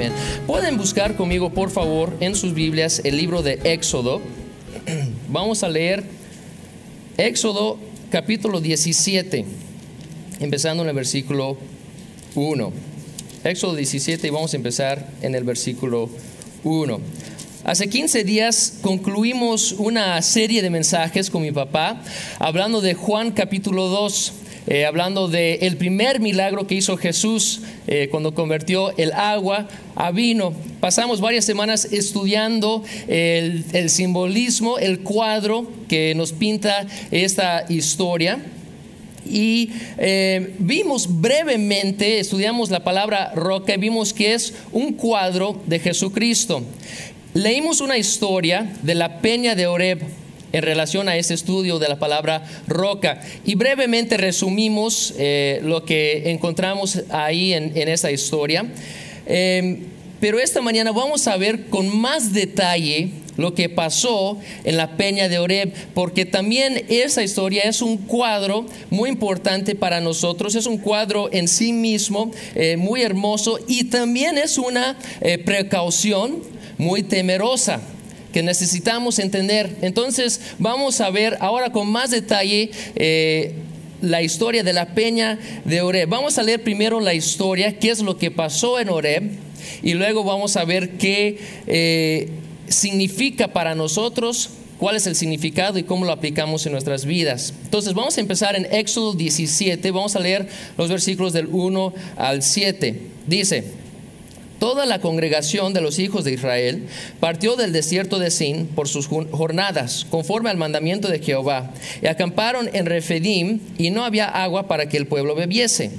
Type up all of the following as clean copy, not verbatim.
Amén. Pueden buscar conmigo, por favor, en sus Biblias el libro de Éxodo. Vamos a leer Éxodo capítulo 17, empezando en el versículo 1. Éxodo 17 y vamos a empezar en el versículo 1. Hace 15 días concluimos una serie de mensajes con mi papá, hablando de Juan capítulo 2. Hablando del primer milagro que hizo Jesús cuando convirtió el agua a vino. Pasamos varias semanas estudiando el simbolismo, el cuadro que nos pinta esta historia. Y vimos brevemente, estudiamos la palabra roca y vimos que es un cuadro de Jesucristo. Leímos una historia de la peña de Oreb en relación a este estudio de la palabra roca, y brevemente resumimos lo que encontramos ahí en esta historia, pero esta mañana vamos a ver con más detalle lo que pasó en la peña de Oreb, porque también esa historia es un cuadro muy importante para nosotros, es un cuadro en sí mismo muy hermoso, y también es una precaución muy temerosa que necesitamos entender. Entonces vamos a ver ahora con más detalle la historia de la peña de Oreb. Vamos a leer primero la historia, qué es lo que pasó en Oreb, y luego vamos a ver qué significa para nosotros, cuál es el significado y cómo lo aplicamos en nuestras vidas. Entonces vamos a empezar en Éxodo 17, vamos a leer los versículos del 1 al 7. Dice: toda la congregación de los hijos de Israel partió del desierto de Sin por sus jornadas, conforme al mandamiento de Jehová, y acamparon en Refidim, y no había agua para que el pueblo bebiese.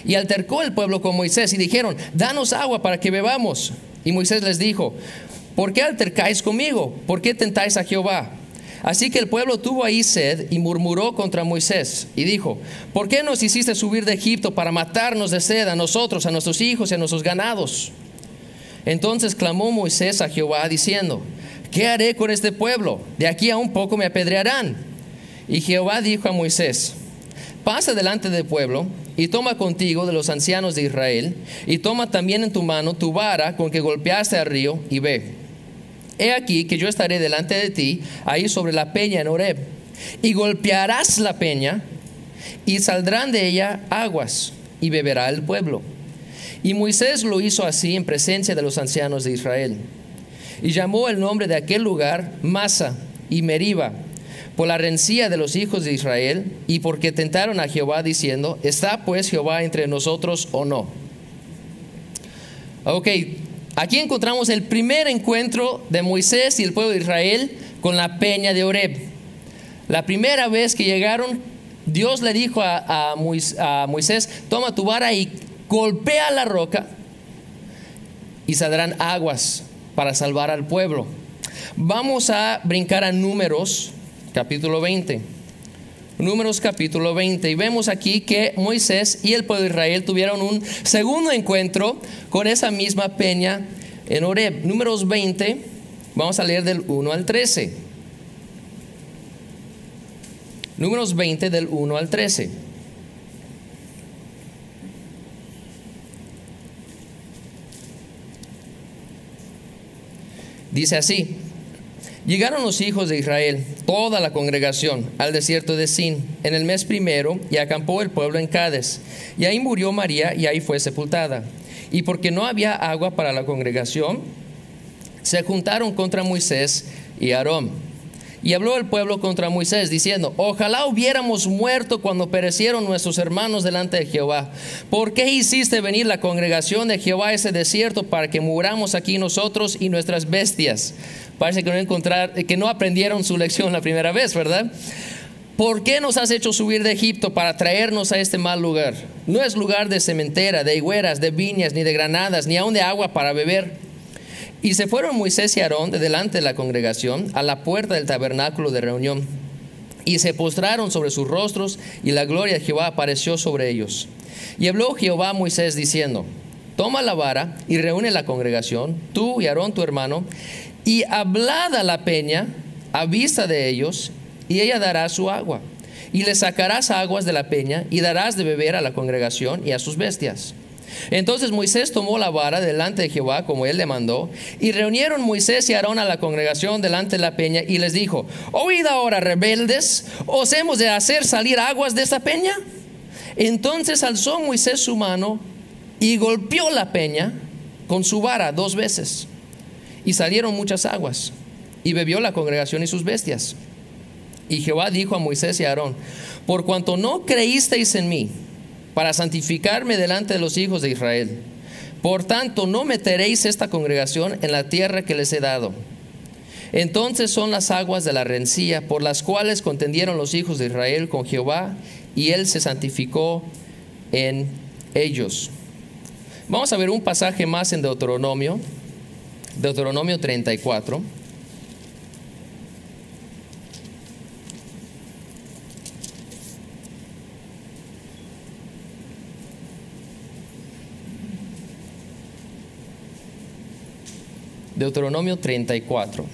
Y altercó el pueblo con Moisés, y dijeron: danos agua para que bebamos. Y Moisés les dijo: ¿por qué altercáis conmigo? ¿Por qué tentáis a Jehová? Así que el pueblo tuvo ahí sed y murmuró contra Moisés y dijo: ¿por qué nos hiciste subir de Egipto para matarnos de sed a nosotros, a nuestros hijos y a nuestros ganados? Entonces clamó Moisés a Jehová diciendo: ¿qué haré con este pueblo? De aquí a un poco me apedrearán. Y Jehová dijo a Moisés: pasa delante del pueblo y toma contigo de los ancianos de Israel, y toma también en tu mano tu vara con que golpeaste al río, y ve. He aquí que yo estaré delante de ti, ahí sobre la peña en Oreb, y golpearás la peña, y saldrán de ella aguas, y beberá el pueblo. Y Moisés lo hizo así en presencia de los ancianos de Israel. Y llamó el nombre de aquel lugar Masa y Meriba, por la rencilla de los hijos de Israel, y porque tentaron a Jehová diciendo: ¿está pues Jehová entre nosotros o no? Ok. Aquí encontramos el primer encuentro de Moisés y el pueblo de Israel con la peña de Oreb. La primera vez que llegaron, Dios le dijo a Moisés: toma tu vara y golpea la roca, y saldrán aguas para salvar al pueblo. Vamos a brincar a Números capítulo 20. Números capítulo 20, y vemos aquí que Moisés y el pueblo de Israel tuvieron un segundo encuentro con esa misma peña en Oreb. Números 20, vamos a leer del 1 al 13. Números 20 del 1 al 13. Dice así: llegaron los hijos de Israel, toda la congregación, al desierto de Sin en el mes primero, y acampó el pueblo en Cades. Y ahí murió María, y ahí fue sepultada. Y porque no había agua para la congregación, se juntaron contra Moisés y Aarón. Y habló el pueblo contra Moisés, diciendo: ojalá hubiéramos muerto cuando perecieron nuestros hermanos delante de Jehová. ¿Por qué hiciste venir la congregación de Jehová a ese desierto para que muramos aquí nosotros y nuestras bestias? Parece que no aprendieron su lección la primera vez, ¿verdad? ¿Por qué nos has hecho subir de Egipto para traernos a este mal lugar? No es lugar de sementera, de higueras, de viñas, ni de granadas, ni aun de agua para beber. Y se fueron Moisés y Aarón de delante de la congregación a la puerta del tabernáculo de reunión, y se postraron sobre sus rostros, y la gloria de Jehová apareció sobre ellos. Y habló Jehová a Moisés diciendo: toma la vara y reúne la congregación, tú y Aarón tu hermano, y hablad a la peña a vista de ellos, y ella dará su agua. Y le sacarás aguas de la peña, y darás de beber a la congregación y a sus bestias. Entonces Moisés tomó la vara delante de Jehová, como él le mandó, y reunieron Moisés y Aarón a la congregación delante de la peña, y les dijo: oíd ahora, rebeldes, ¿os hemos de hacer salir aguas de esta peña? Entonces alzó Moisés su mano y golpeó la peña con su vara 2 veces, y salieron muchas aguas, y bebió la congregación y sus bestias. Y Jehová dijo a Moisés y a Aarón: por cuanto no creísteis en mí para santificarme delante de los hijos de Israel, por tanto no meteréis esta congregación en la tierra que les he dado. Entonces son las aguas de la rencilla, por las cuales contendieron los hijos de Israel con Jehová, y él se santificó en ellos. Vamos a ver un pasaje más en Deuteronomio 34. Deuteronomio 34.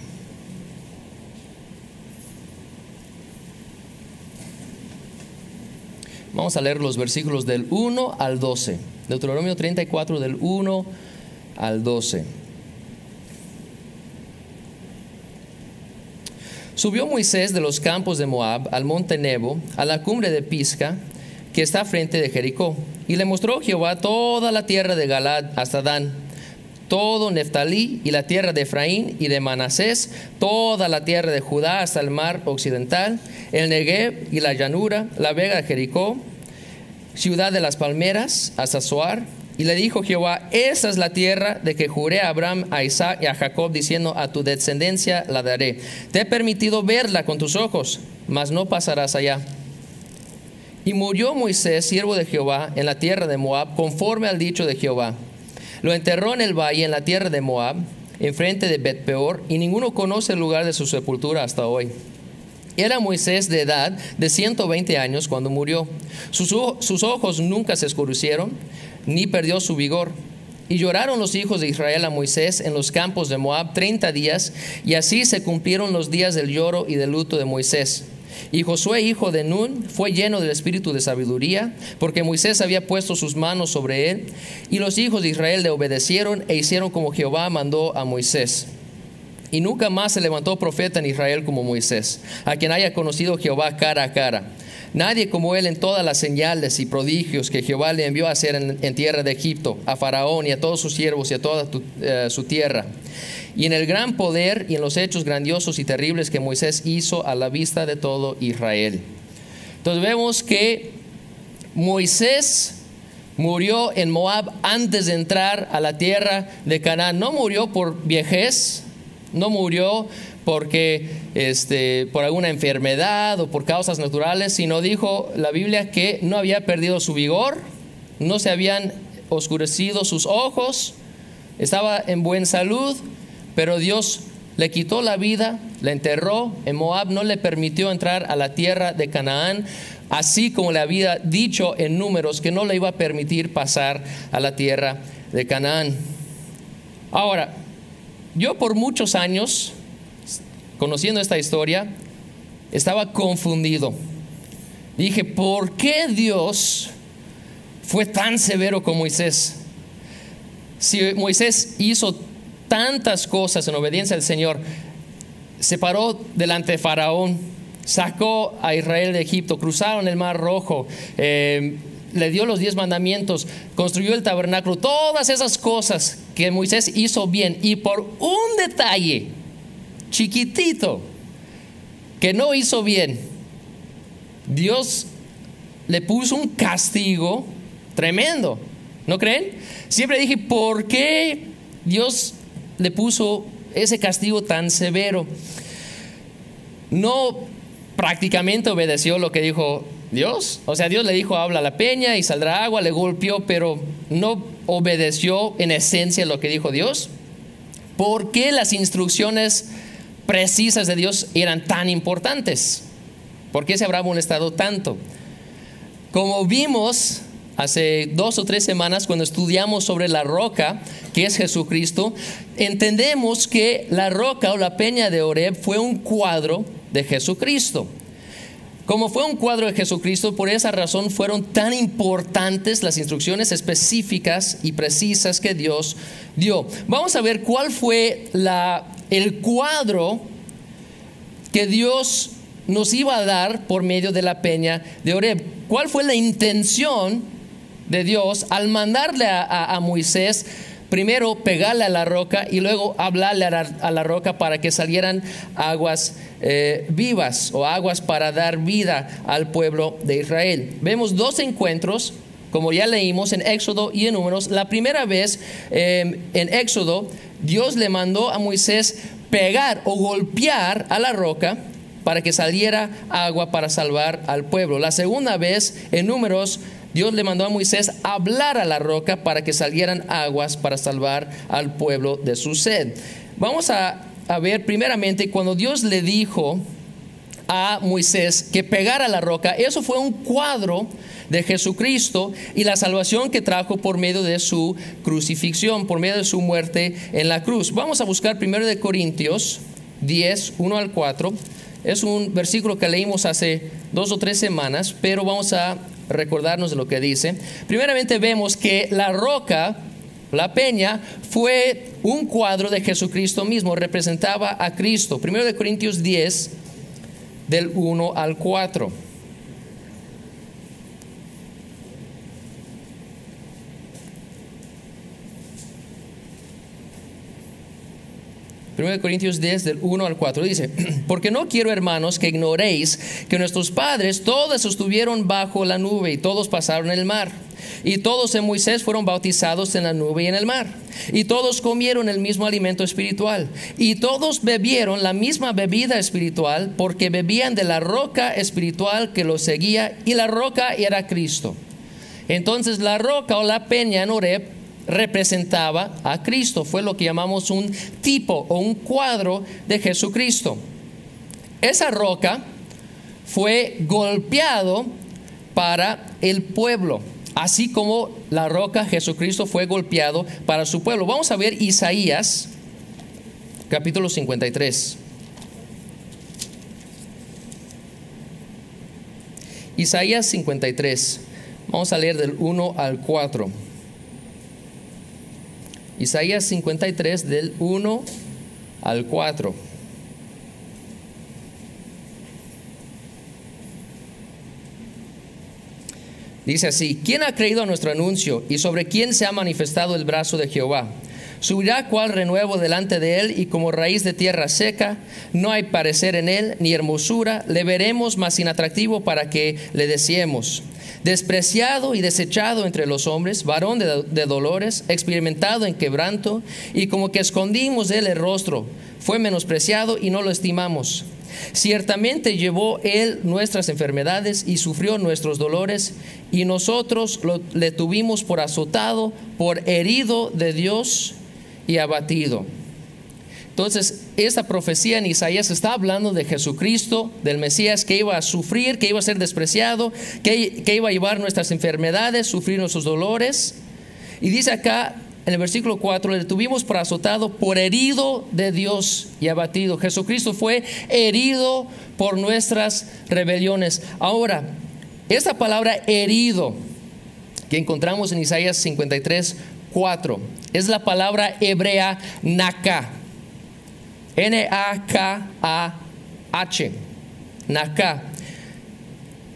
Vamos a leer los versículos del 1 al 12. Deuteronomio 34, del 1 al 12. Subió Moisés de los campos de Moab al monte Nebo, a la cumbre de Pisga, que está frente de Jericó. Y le mostró Jehová toda la tierra de Galaad hasta Dan, todo Neftalí y la tierra de Efraín y de Manasés, toda la tierra de Judá hasta el mar occidental, el Negev y la llanura, la vega de Jericó, ciudad de las palmeras, hasta Zoar. Y le dijo Jehová: esa es la tierra de que juré a Abraham, a Isaac y a Jacob, diciendo: a tu descendencia la daré. Te he permitido verla con tus ojos, mas no pasarás allá. Y murió Moisés, siervo de Jehová, en la tierra de Moab, conforme al dicho de Jehová. Lo enterró en el valle, en la tierra de Moab, enfrente de Bet-peor, y ninguno conoce el lugar de su sepultura hasta hoy. Era Moisés de edad de 120 años cuando murió. Sus ojos nunca se oscurecieron, ni perdió su vigor. Y lloraron los hijos de Israel a Moisés en los campos de Moab 30 días, y así se cumplieron los días del lloro y del luto de Moisés. Y Josué, hijo de Nun, fue lleno del espíritu de sabiduría, porque Moisés había puesto sus manos sobre él. Y los hijos de Israel le obedecieron e hicieron como Jehová mandó a Moisés. Y nunca más se levantó profeta en Israel como Moisés, a quien haya conocido Jehová cara a cara. Nadie como él en todas las señales y prodigios que Jehová le envió a hacer en tierra de Egipto, a Faraón y a todos sus siervos y a toda su tierra. Y en el gran poder y en los hechos grandiosos y terribles que Moisés hizo a la vista de todo Israel. Entonces vemos que Moisés murió en Moab antes de entrar a la tierra de Canaán. No murió por viejez, no murió porque por alguna enfermedad o por causas naturales, sino dijo la Biblia que no había perdido su vigor, no se habían oscurecido sus ojos, estaba en buena salud. Pero Dios le quitó la vida, le enterró en Moab, no le permitió entrar a la tierra de Canaán, así como le había dicho en Números que no le iba a permitir pasar a la tierra de Canaán. Ahora, yo por muchos años, conociendo esta historia, estaba confundido. Dije: ¿por qué Dios fue tan severo con Moisés? Si Moisés hizo tantas cosas en obediencia al Señor, se paró delante de Faraón, sacó a Israel de Egipto, cruzaron el Mar Rojo, le dio los 10 mandamientos, construyó el tabernáculo, todas esas cosas que Moisés hizo bien, y por un detalle chiquitito que no hizo bien, Dios le puso un castigo tremendo. ¿No creen? Siempre dije: ¿por qué Dios le puso ese castigo tan severo? No prácticamente obedeció lo que dijo Dios. O sea, Dios le dijo: habla a la peña y saldrá agua, le golpeó, pero no obedeció en esencia lo que dijo Dios. ¿Por qué las instrucciones precisas de Dios eran tan importantes? ¿Por qué se habrá molestado tanto? Como vimos hace 2 o 3 semanas, cuando estudiamos sobre la roca, que es Jesucristo, entendemos que la roca o la peña de Oreb fue un cuadro de Jesucristo. Como fue un cuadro de Jesucristo, por esa razón fueron tan importantes las instrucciones específicas y precisas que Dios dio. Vamos a ver cuál fue el cuadro que Dios nos iba a dar por medio de la peña de Horeb. ¿Cuál fue la intención de Dios al mandarle a Moisés primero pegarle a la roca y luego hablarle a la roca para que salieran aguas vivas o aguas para dar vida al pueblo de Israel? Vemos dos encuentros, como ya leímos en Éxodo y en Números. La primera vez en Éxodo, Dios le mandó a Moisés pegar o golpear a la roca para que saliera agua para salvar al pueblo. La segunda vez en Números, Dios le mandó a Moisés hablar a la roca para que salieran aguas para salvar al pueblo de su sed. Vamos a ver primeramente cuando Dios le dijo a Moisés que pegara a la roca. Eso fue un cuadro de Jesucristo y la salvación que trajo por medio de su crucifixión, por medio de su muerte en la cruz. Vamos a buscar 1 Corintios 10, 1 al 4. Es un versículo que leímos hace 2 o 3 semanas, pero vamos a recordarnos de lo que dice. Primeramente vemos que la roca, la peña, fue un cuadro de Jesucristo mismo, representaba a Cristo. 1 Corintios 10, del 1 al 4. 1 Corintios 10, del 1 al 4 dice: porque no quiero, hermanos, que ignoréis que nuestros padres todos estuvieron bajo la nube y todos pasaron el mar. Y todos en Moisés fueron bautizados en la nube y en el mar. Y todos comieron el mismo alimento espiritual. Y todos bebieron la misma bebida espiritual, porque bebían de la roca espiritual que los seguía, y la roca era Cristo. Entonces la roca o la peña en Horeb representaba a Cristo. Fue lo que llamamos un tipo o un cuadro de Jesucristo. Esa roca fue golpeado para el pueblo, así como la roca Jesucristo fue golpeado para su pueblo. Vamos a ver Isaías capítulo 53. Isaías 53. Vamos a leer del 1 al 4. Isaías 53, del 1 al 4. Dice así: ¿quién ha creído a nuestro anuncio? ¿Y sobre quién se ha manifestado el brazo de Jehová? Subirá cual renuevo delante de él, y como raíz de tierra seca. No hay parecer en él, ni hermosura. Le veremos, mas inatractivo para que le deseemos. Despreciado y desechado entre los hombres, varón de dolores, experimentado en quebranto, y como que escondimos de él el rostro. Fue menospreciado y no lo estimamos. Ciertamente llevó él nuestras enfermedades y sufrió nuestros dolores, y nosotros le tuvimos por azotado, por herido de Dios y abatido. Entonces, esta profecía en Isaías está hablando de Jesucristo, del Mesías, que iba a sufrir, que iba a ser despreciado, que iba a llevar nuestras enfermedades, sufrir nuestros dolores. Y dice acá en el versículo 4: le tuvimos por azotado, por herido de Dios y abatido. Jesucristo fue herido por nuestras rebeliones. Ahora, esta palabra herido que encontramos en Isaías 53, 4 es la palabra hebrea nakah. N-A-K-A-H. Nakah.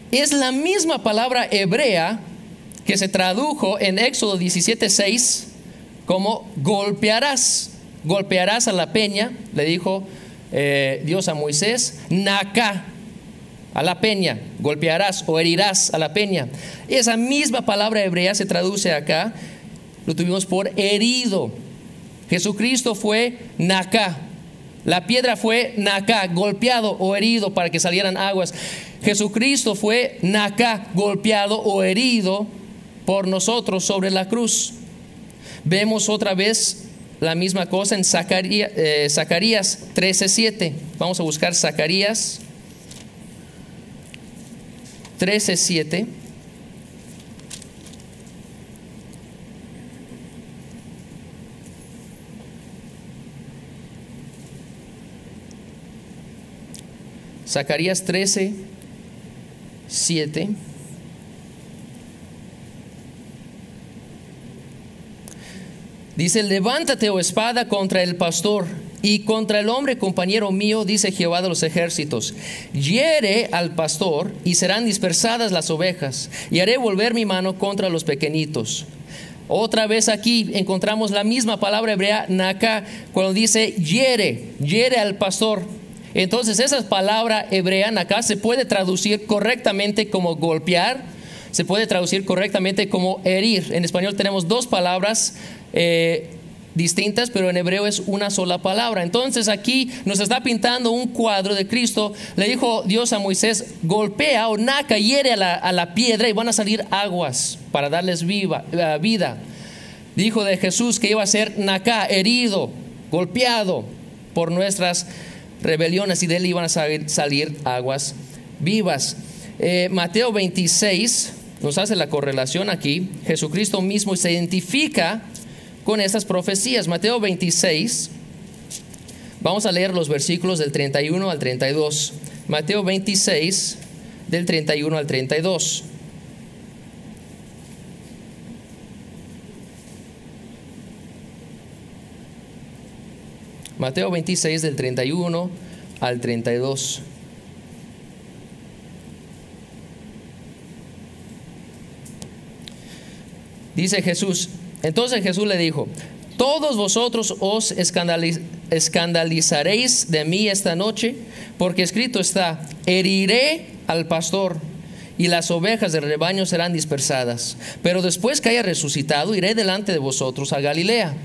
Es la misma palabra hebrea que se tradujo en Éxodo 17:6 como golpearás. Golpearás a la peña, le dijo Dios a Moisés. Nakah, a la peña. Golpearás o herirás a la peña. Esa misma palabra hebrea se traduce acá. Lo tuvimos por herido. Jesucristo fue nakah. La piedra fue nakah, golpeado o herido para que salieran aguas. Jesucristo fue nakah, golpeado o herido por nosotros sobre la cruz. Vemos otra vez la misma cosa en Zacarías 13:7. Vamos a buscar Zacarías 13:7. Zacarías 13, 7. Dice: levántate, oh espada, contra el pastor y contra el hombre compañero mío, dice Jehová de los ejércitos. Hiere al pastor y serán dispersadas las ovejas, y haré volver mi mano contra los pequeñitos. Otra vez aquí encontramos la misma palabra hebrea, naka, cuando dice hiere al pastor. Entonces esa palabra hebrea, naka, se puede traducir correctamente como golpear, se puede traducir correctamente como herir. En español tenemos dos palabras distintas, pero en hebreo es una sola palabra. Entonces aquí nos está pintando un cuadro de Cristo. Le dijo Dios a Moisés: golpea o naca, hiere a la piedra y van a salir aguas para darles vida. Dijo de Jesús que iba a ser naca, herido, golpeado por nuestras rebeliones, y de él iban a salir aguas vivas. Mateo 26 nos hace la correlación aquí. Jesucristo mismo se identifica con estas profecías. Mateo 26, vamos a leer los versículos del 31 al 32. Mateo 26, del 31 al 32. Mateo 26, del 31 al 32. Dice Jesús: entonces Jesús le dijo: todos vosotros os escandalizaréis de mí esta noche, porque escrito está: heriré al pastor y las ovejas del rebaño serán dispersadas. Pero después que haya resucitado, iré delante de vosotros a Galilea.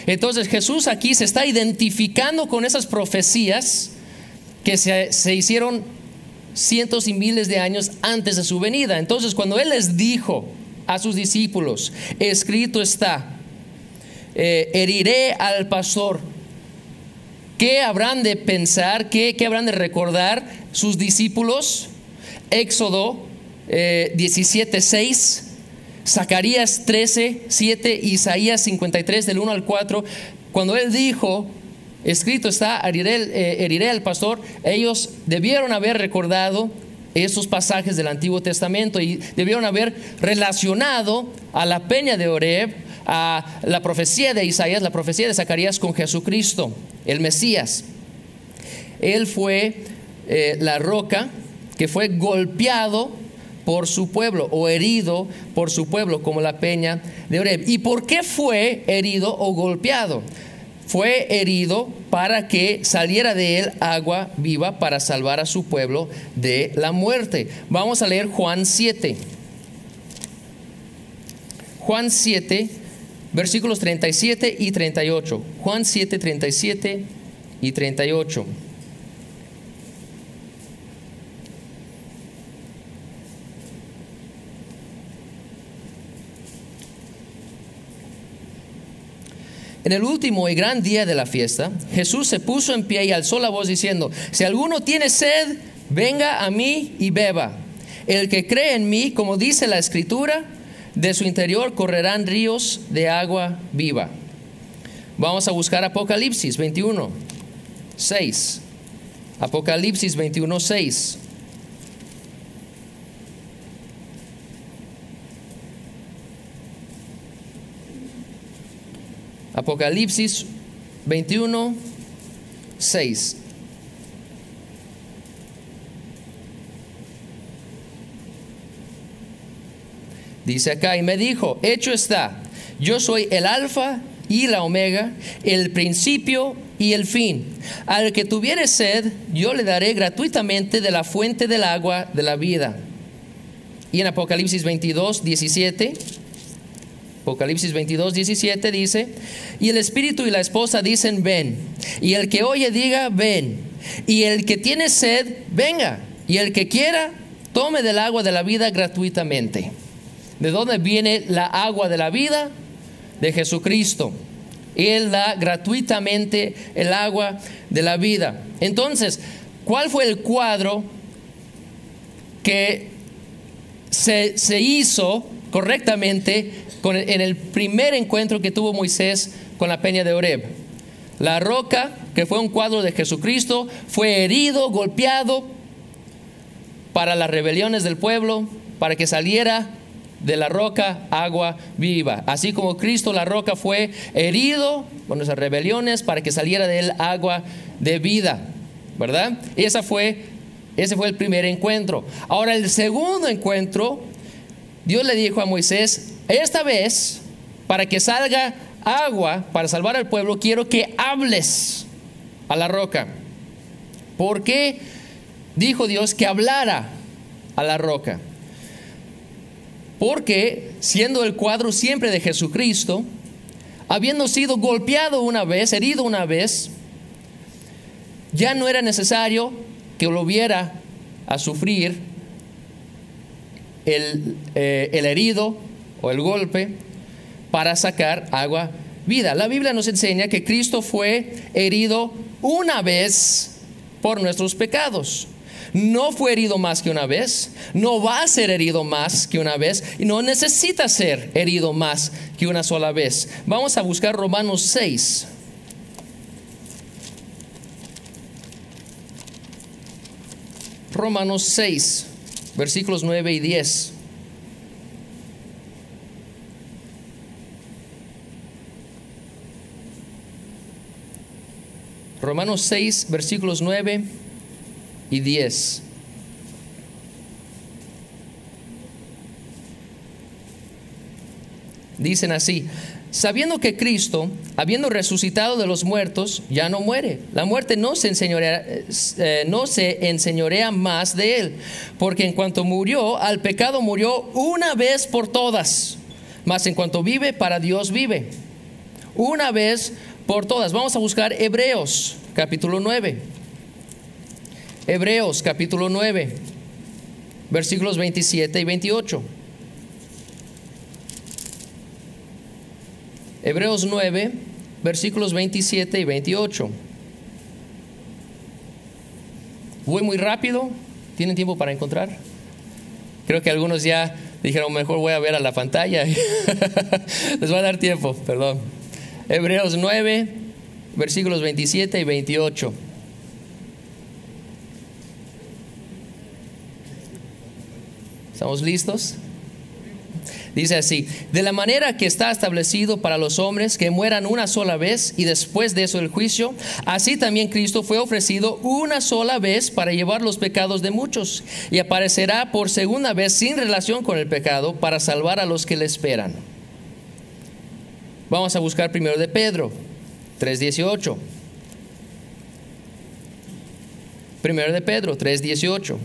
Entonces Jesús aquí se está identificando con esas profecías que se hicieron cientos y miles de años antes de su venida. Entonces cuando Él les dijo a sus discípulos: escrito está, heriré al pastor, ¿qué habrán de pensar? ¿Qué habrán de recordar sus discípulos? Éxodo 17:6, Zacarías 13:7, Isaías 53 del 1 al 4. Cuando Él dijo: escrito está, heriré al pastor, ellos debieron haber recordado esos pasajes del Antiguo Testamento y debieron haber relacionado a la peña de Oreb, a la profecía de Isaías, la profecía de Zacarías, con Jesucristo, el Mesías. Él fue la roca que fue golpeado por su pueblo, o herido por su pueblo, como la peña de Oreb. ¿Y por qué fue herido o golpeado? Fue herido para que saliera de él agua viva para salvar a su pueblo de la muerte. Vamos a leer Juan 7. Juan 7, versículos 37 y 38. Juan 7, 37 y 38. En el último y gran día de la fiesta, Jesús se puso en pie y alzó la voz diciendo: si alguno tiene sed, venga a mí y beba. El que cree en mí, como dice la Escritura, de su interior correrán ríos de agua viva. Vamos a buscar Apocalipsis 21:6. Apocalipsis 21:6. Apocalipsis 21:6. Dice acá: y me dijo: hecho está, yo soy el alfa y la omega, el principio y el fin. Al que tuviere sed, yo le daré gratuitamente de la fuente del agua de la vida. Y en Apocalipsis 22:17, Apocalipsis 22:17 dice: y el espíritu y la esposa dicen: ven. Y el que oye diga: ven. Y el que tiene sed, venga. Y el que quiera, tome del agua de la vida gratuitamente. ¿De dónde viene la agua de la vida? De Jesucristo. Él da gratuitamente el agua de la vida. Entonces, ¿cuál fue el cuadro que se hizo correctamente en el primer encuentro que tuvo Moisés con la peña de Oreb? La roca, que fue un cuadro de Jesucristo, fue herido, golpeado para las rebeliones del pueblo, para que saliera de la roca agua viva. Así como Cristo, la roca, fue herido con nuestras rebeliones para que saliera de él agua de vida, ¿verdad? Ese fue el primer encuentro. Ahora, el segundo encuentro, Dios le dijo a Moisés: esta vez, para que salga agua, para salvar al pueblo, quiero que hables a la roca. ¿Por qué dijo Dios que hablara a la roca? Porque, siendo el cuadro siempre de Jesucristo, habiendo sido golpeado una vez, herido una vez, ya no era necesario que volviera a sufrir el herido o el golpe para sacar agua vida. La Biblia nos enseña que Cristo fue herido una vez por nuestros pecados. No fue herido más que una vez, no va a ser herido más que una vez y no necesita ser herido más que una sola vez. Vamos a buscar Romanos 6. Romanos 6, versículos 9 y 10. Romanos 6, versículos 9 y 10. Dicen así: sabiendo que Cristo, habiendo resucitado de los muertos, ya no muere. La muerte no se enseñorea más de él, porque en cuanto murió, al pecado murió una vez por todas, mas en cuanto vive, para Dios vive. Una vez por todas. Vamos a buscar Hebreos capítulo 9. Hebreos capítulo 9, versículos 27 y 28. Hebreos 9, versículos 27 y 28. Voy muy rápido. ¿Tienen tiempo para encontrar? Creo que algunos ya dijeron: mejor voy a ver a la pantalla. Les va a dar tiempo, perdón. Hebreos 9, versículos 27 y 28. ¿Estamos listos? Dice así: de la manera que está establecido para los hombres que mueran una sola vez y después de eso el juicio, así también Cristo fue ofrecido una sola vez para llevar los pecados de muchos, y aparecerá por segunda vez sin relación con el pecado para salvar a los que le esperan. Vamos a buscar primero de Pedro 3:18. Primero de Pedro 3:18.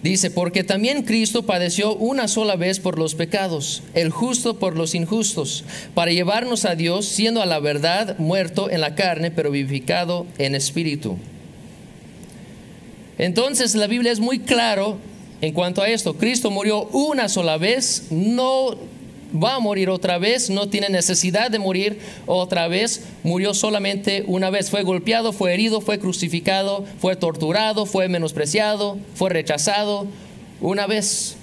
Dice: porque también Cristo padeció una sola vez por los pecados, el justo por los injustos, para llevarnos a Dios, siendo a la verdad muerto en la carne, pero vivificado en espíritu. Entonces la Biblia es muy claro en cuanto a esto. Cristo murió una sola vez, no va a morir otra vez, no tiene necesidad de morir otra vez. Murió solamente una vez. Fue golpeado, fue herido, fue crucificado, fue torturado, fue menospreciado, fue rechazado una vez.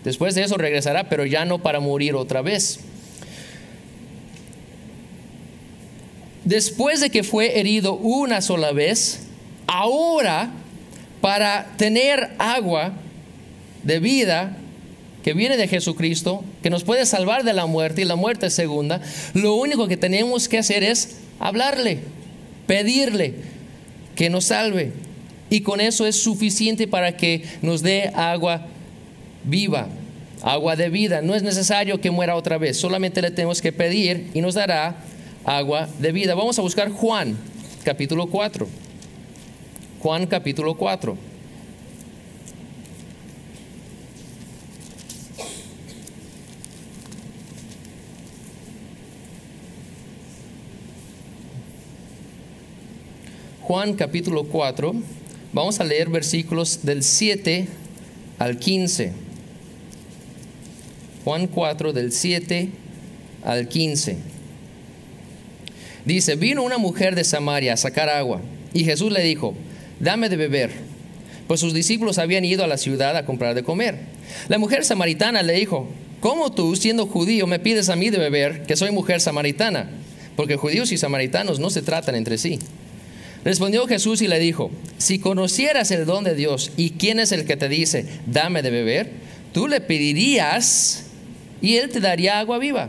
Después de eso regresará, pero ya no para morir otra vez. Después de que fue herido una sola vez, ahora, para tener agua de vida que viene de Jesucristo, que nos puede salvar de la muerte y la muerte segunda, lo único que tenemos que hacer es hablarle, pedirle que nos salve, y con eso es suficiente para que nos dé agua viva, agua de vida. No es necesario que muera otra vez, solamente le tenemos que pedir y nos dará agua de vida. Vamos a buscar Juan capítulo 4. Juan capítulo 4. Juan capítulo 4, vamos a leer versículos del 7 al 15. Juan 4, del 7 al 15. Dice: vino una mujer de Samaria a sacar agua, y Jesús le dijo: dame de beber, pues sus discípulos habían ido a la ciudad a comprar de comer. La mujer samaritana le dijo: ¿cómo tú, siendo judío, me pides a mí de beber, que soy mujer samaritana? Porque judíos y samaritanos no se tratan entre sí. Respondió Jesús y le dijo: si conocieras el don de Dios y quién es el que te dice, dame de beber, tú le pedirías y él te daría agua viva.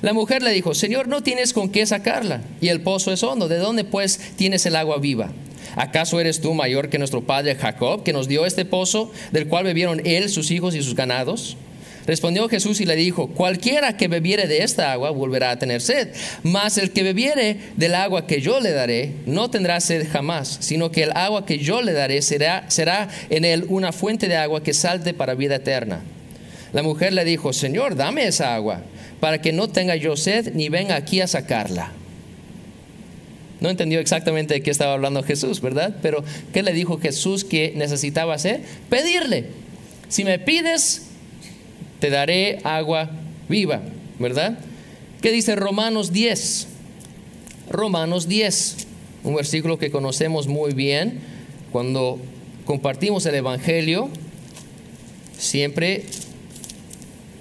La mujer le dijo: Señor, no tienes con qué sacarla, y el pozo es hondo. ¿De dónde pues tienes el agua viva? ¿Acaso eres tú mayor que nuestro padre Jacob, que nos dio este pozo, del cual bebieron él, sus hijos y sus ganados? Respondió Jesús y le dijo: cualquiera que bebiere de esta agua volverá a tener sed, mas el que bebiere del agua que yo le daré no tendrá sed jamás, sino que el agua que yo le daré será en él una fuente de agua que salte para vida eterna. La mujer le dijo: Señor, dame esa agua, para que no tenga yo sed ni venga aquí a sacarla. No entendió exactamente de qué estaba hablando Jesús, ¿verdad? Pero ¿qué le dijo Jesús que necesitaba hacer? Pedirle. Si me pides, te daré agua viva, ¿verdad? ¿Qué dice Romanos 10? Romanos 10, un versículo que conocemos muy bien. Cuando compartimos el Evangelio, siempre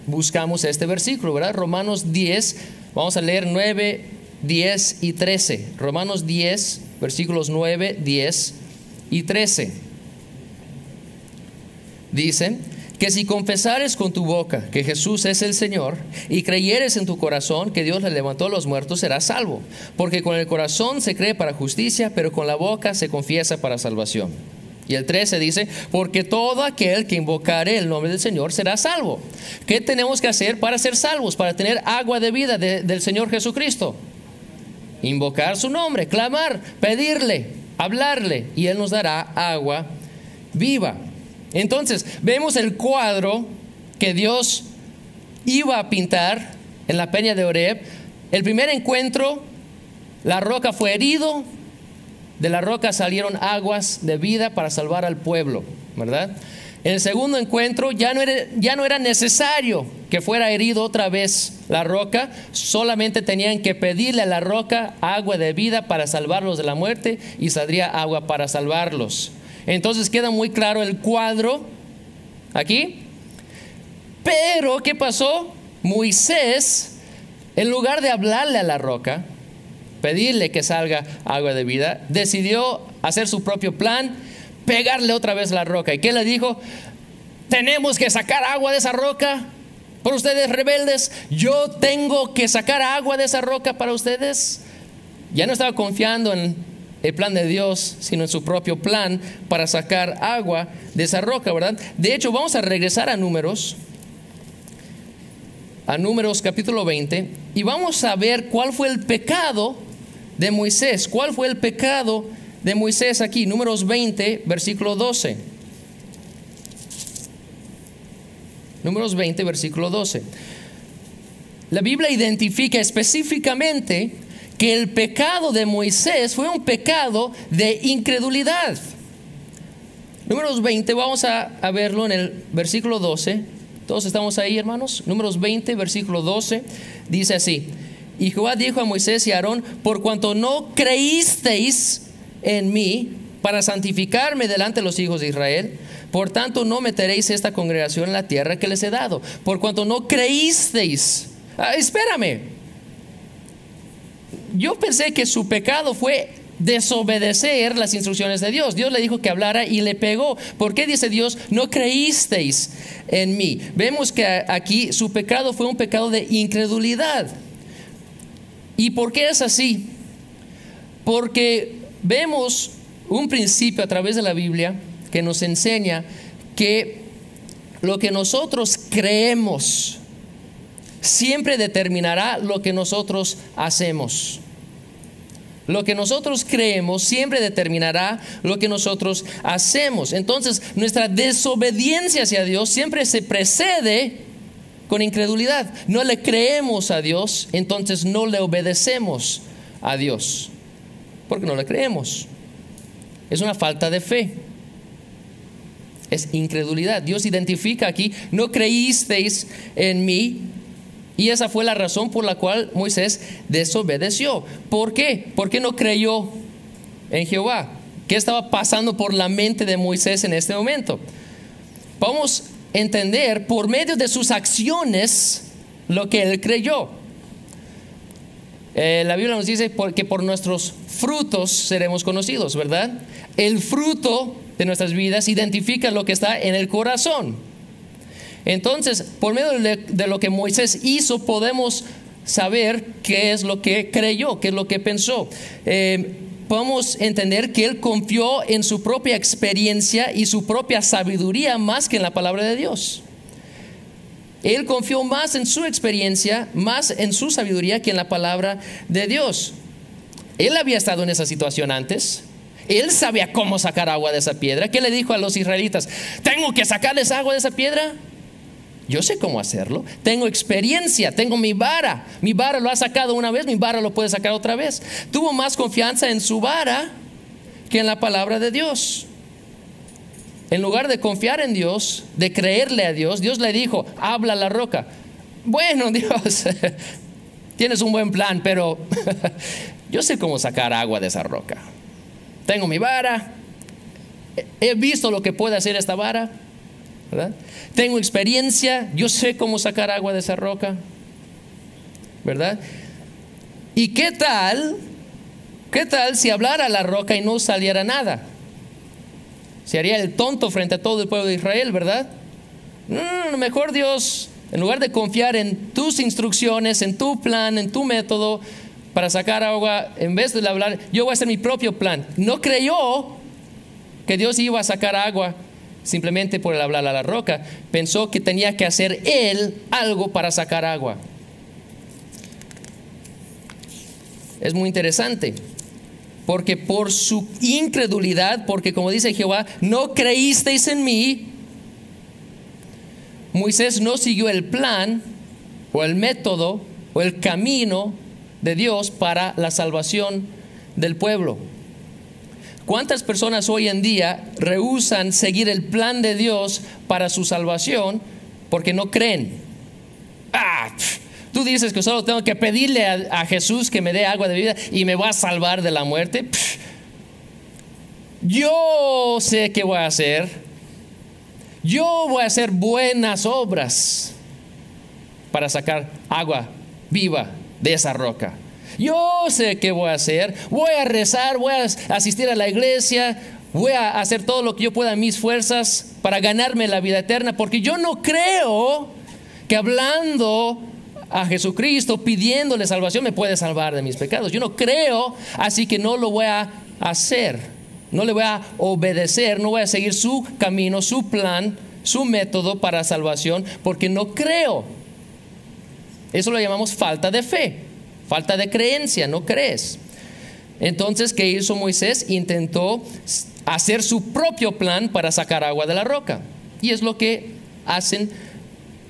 buscamos este versículo, ¿verdad? Romanos 10, vamos a leer 9, 10 y 13. Romanos 10, versículos 9, 10 y 13. Dice que si confesares con tu boca que Jesús es el Señor y creyeres en tu corazón que Dios le levantó a los muertos, serás salvo. Porque con el corazón se cree para justicia, pero con la boca se confiesa para salvación. Y el 13 dice: porque todo aquel que invocare el nombre del Señor será salvo. ¿Qué tenemos que hacer para ser salvos? Para tener agua de vida del Señor Jesucristo. Invocar su nombre, clamar, pedirle, hablarle, y Él nos dará agua viva. Entonces, vemos el cuadro que Dios iba a pintar en la peña de Oreb. El primer encuentro, la roca fue herido, de la roca salieron aguas de vida para salvar al pueblo, ¿verdad? En el segundo encuentro ya no era necesario que fuera herido otra vez la roca, solamente tenían que pedirle a la roca agua de vida para salvarlos de la muerte, y saldría agua para salvarlos. Entonces queda muy claro el cuadro aquí. Pero ¿qué pasó? Moisés, en lugar de hablarle a la roca, pedirle que salga agua de vida, decidió hacer su propio plan, pegarle otra vez a la roca. ¿Y qué le dijo? Tenemos que sacar agua de esa roca por ustedes rebeldes. Yo tengo que sacar agua de esa roca para ustedes. Ya no estaba confiando en el plan de Dios, sino en su propio plan para sacar agua de esa roca, ¿verdad? De hecho, vamos a regresar a Números capítulo 20, y vamos a ver cuál fue el pecado de Moisés. ¿Cuál fue el pecado de Moisés aquí? Números 20, versículo 12. Números 20, versículo 12. La Biblia identifica específicamente que el pecado de Moisés fue un pecado de incredulidad. Números 20, vamos a verlo en el versículo 12. Todos estamos ahí, hermanos. Números 20, versículo 12, dice así: y Jehová dijo a Moisés y a Aarón: por cuanto no creísteis en mí para santificarme delante de los hijos de Israel, por tanto no meteréis esta congregación en la tierra que les he dado. Por cuanto no creísteis. Espérame. Yo pensé que su pecado fue desobedecer las instrucciones de Dios. Dios le dijo que hablara y le pegó. ¿Por qué dice Dios, no creísteis en mí? Vemos que aquí su pecado fue un pecado de incredulidad. ¿Y por qué es así? Porque vemos un principio a través de la Biblia que nos enseña que lo que nosotros creemos siempre determinará lo que nosotros hacemos. Lo que nosotros creemos siempre determinará lo que nosotros hacemos. Entonces, nuestra desobediencia hacia Dios siempre se precede con incredulidad. No le creemos a Dios, entonces no le obedecemos a Dios, porque no le creemos. Es una falta de fe. Es incredulidad. Dios identifica aquí: no creísteis en mí. Y esa fue la razón por la cual Moisés desobedeció. ¿Por qué? ¿Por qué no creyó en Jehová? ¿Qué estaba pasando por la mente de Moisés en este momento? Vamos entender por medio de sus acciones lo que él creyó. La Biblia nos dice que por nuestros frutos seremos conocidos, ¿verdad? El fruto de nuestras vidas identifica lo que está en el corazón. Entonces, por medio de lo que Moisés hizo, podemos saber qué es lo que creyó, qué es lo que pensó. Podemos entender que él confió en su propia experiencia y su propia sabiduría más que en la palabra de Dios. Él confió más en su experiencia, más en su sabiduría que en la palabra de Dios. Él había estado en esa situación antes. Él sabía cómo sacar agua de esa piedra. ¿Qué le dijo a los israelitas? ¿Tengo que sacarles agua de esa piedra? Yo sé cómo hacerlo. Tengo experiencia, tengo mi vara. Mi vara lo ha sacado una vez, mi vara lo puede sacar otra vez. Tuvo más confianza en su vara que en la palabra de Dios. En lugar de confiar en Dios, de creerle a Dios, Dios le dijo, habla a la roca. Bueno, Dios, tienes un buen plan, pero yo sé cómo sacar agua de esa roca. Tengo mi vara, he visto lo que puede hacer esta vara, ¿verdad? Tengo experiencia, yo sé cómo sacar agua de esa roca, ¿verdad? ¿Y qué tal si hablara a la roca y no saliera nada? Se haría el tonto frente a todo el pueblo de Israel, ¿verdad? Mejor Dios, en lugar de confiar en tus instrucciones, en tu plan, en tu método para sacar agua, en vez de hablar, yo voy a hacer mi propio plan. No creyó que Dios iba a sacar agua simplemente por el hablar a la roca. Pensó que tenía que hacer él algo para sacar agua. Es muy interesante. Porque por su incredulidad, porque como dice Jehová, no creísteis en mí, Moisés no siguió el plan o el método o el camino de Dios para la salvación del pueblo. ¿Cuántas personas hoy en día rehúsan seguir el plan de Dios para su salvación porque no creen? Tú dices que solo tengo que pedirle a Jesús que me dé agua de vida y me va a salvar de la muerte. Yo sé qué voy a hacer. Yo voy a hacer buenas obras para sacar agua viva de esa roca. Yo sé qué voy a hacer. Voy a rezar, voy a asistir a la iglesia, voy a hacer todo lo que yo pueda en mis fuerzas para ganarme la vida eterna, porque yo no creo que hablando a Jesucristo, pidiéndole salvación, me puede salvar de mis pecados. Yo no creo, así que no lo voy a hacer. No le voy a obedecer, no voy a seguir su camino, su plan, su método para salvación, porque no creo. Eso lo llamamos falta de fe, falta de creencia, no crees. Entonces, ¿qué hizo Moisés? Intentó hacer su propio plan para sacar agua de la roca. Y es lo que hacen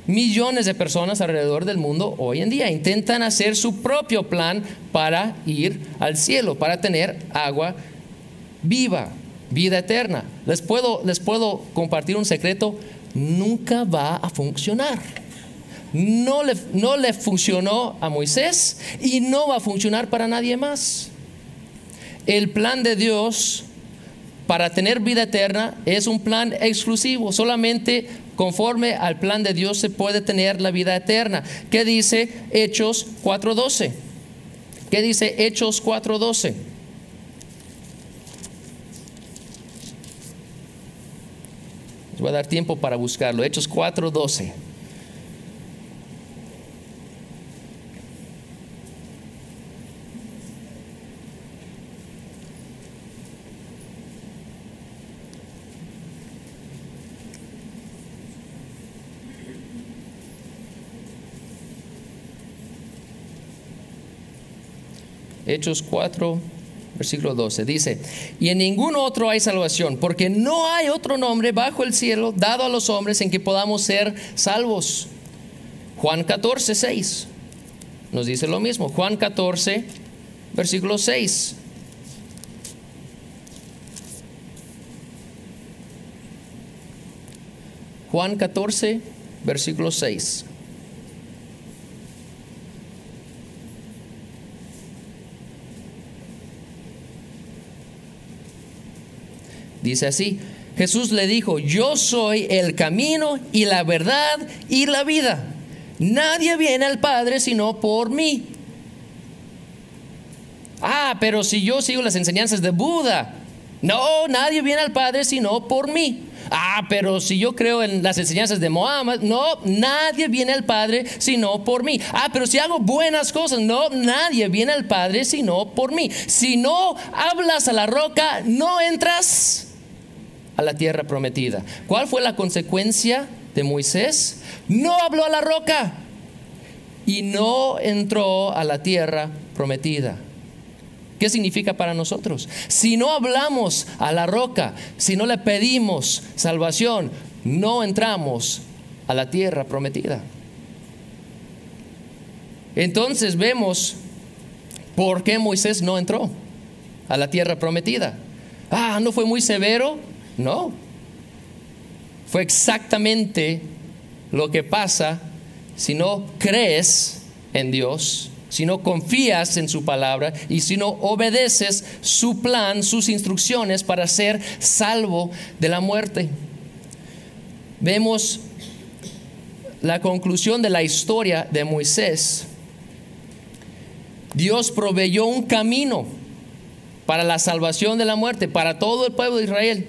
millones de personas alrededor del mundo hoy en día. Intentan hacer su propio plan para ir al cielo, para tener agua viva, vida eterna. Les puedo compartir un secreto: nunca va a funcionar. No le funcionó a Moisés y no va a funcionar para nadie más. El plan de Dios para tener vida eterna es un plan exclusivo. Solamente conforme al plan de Dios se puede tener la vida eterna. ¿Qué dice Hechos 4:12? ¿Qué dice Hechos 4:12? Les voy a dar tiempo para buscarlo. Hechos 4:12. Hechos 4, versículo 12, dice: y en ningún otro hay salvación, porque no hay otro nombre bajo el cielo dado a los hombres en que podamos ser salvos. Juan 14, 6 nos dice lo mismo. Juan 14, versículo 6. Juan 14, versículo 6. Dice así: Jesús le dijo: yo soy el camino y la verdad y la vida. Nadie viene al Padre sino por mí. Pero si yo sigo las enseñanzas de Buda, no, nadie viene al Padre sino por mí. Pero si yo creo en las enseñanzas de Mohammed, no, nadie viene al Padre sino por mí. Pero si hago buenas cosas, no, nadie viene al Padre sino por mí. Si no hablas a la roca, no entras a la tierra prometida. ¿Cuál fue la consecuencia de Moisés? No habló a la roca y no entró a la tierra prometida. ¿Qué significa para nosotros? Si no hablamos a la roca, si no le pedimos salvación, no entramos a la tierra prometida. Entonces vemos por qué Moisés no entró a la tierra prometida. ¿No fue muy severo? No. Fue exactamente lo que pasa si no crees en Dios, si no confías en su palabra y si no obedeces su plan, sus instrucciones para ser salvo de la muerte. Vemos la conclusión de la historia de Moisés. Dios proveyó un camino para la salvación de la muerte para todo el pueblo de Israel.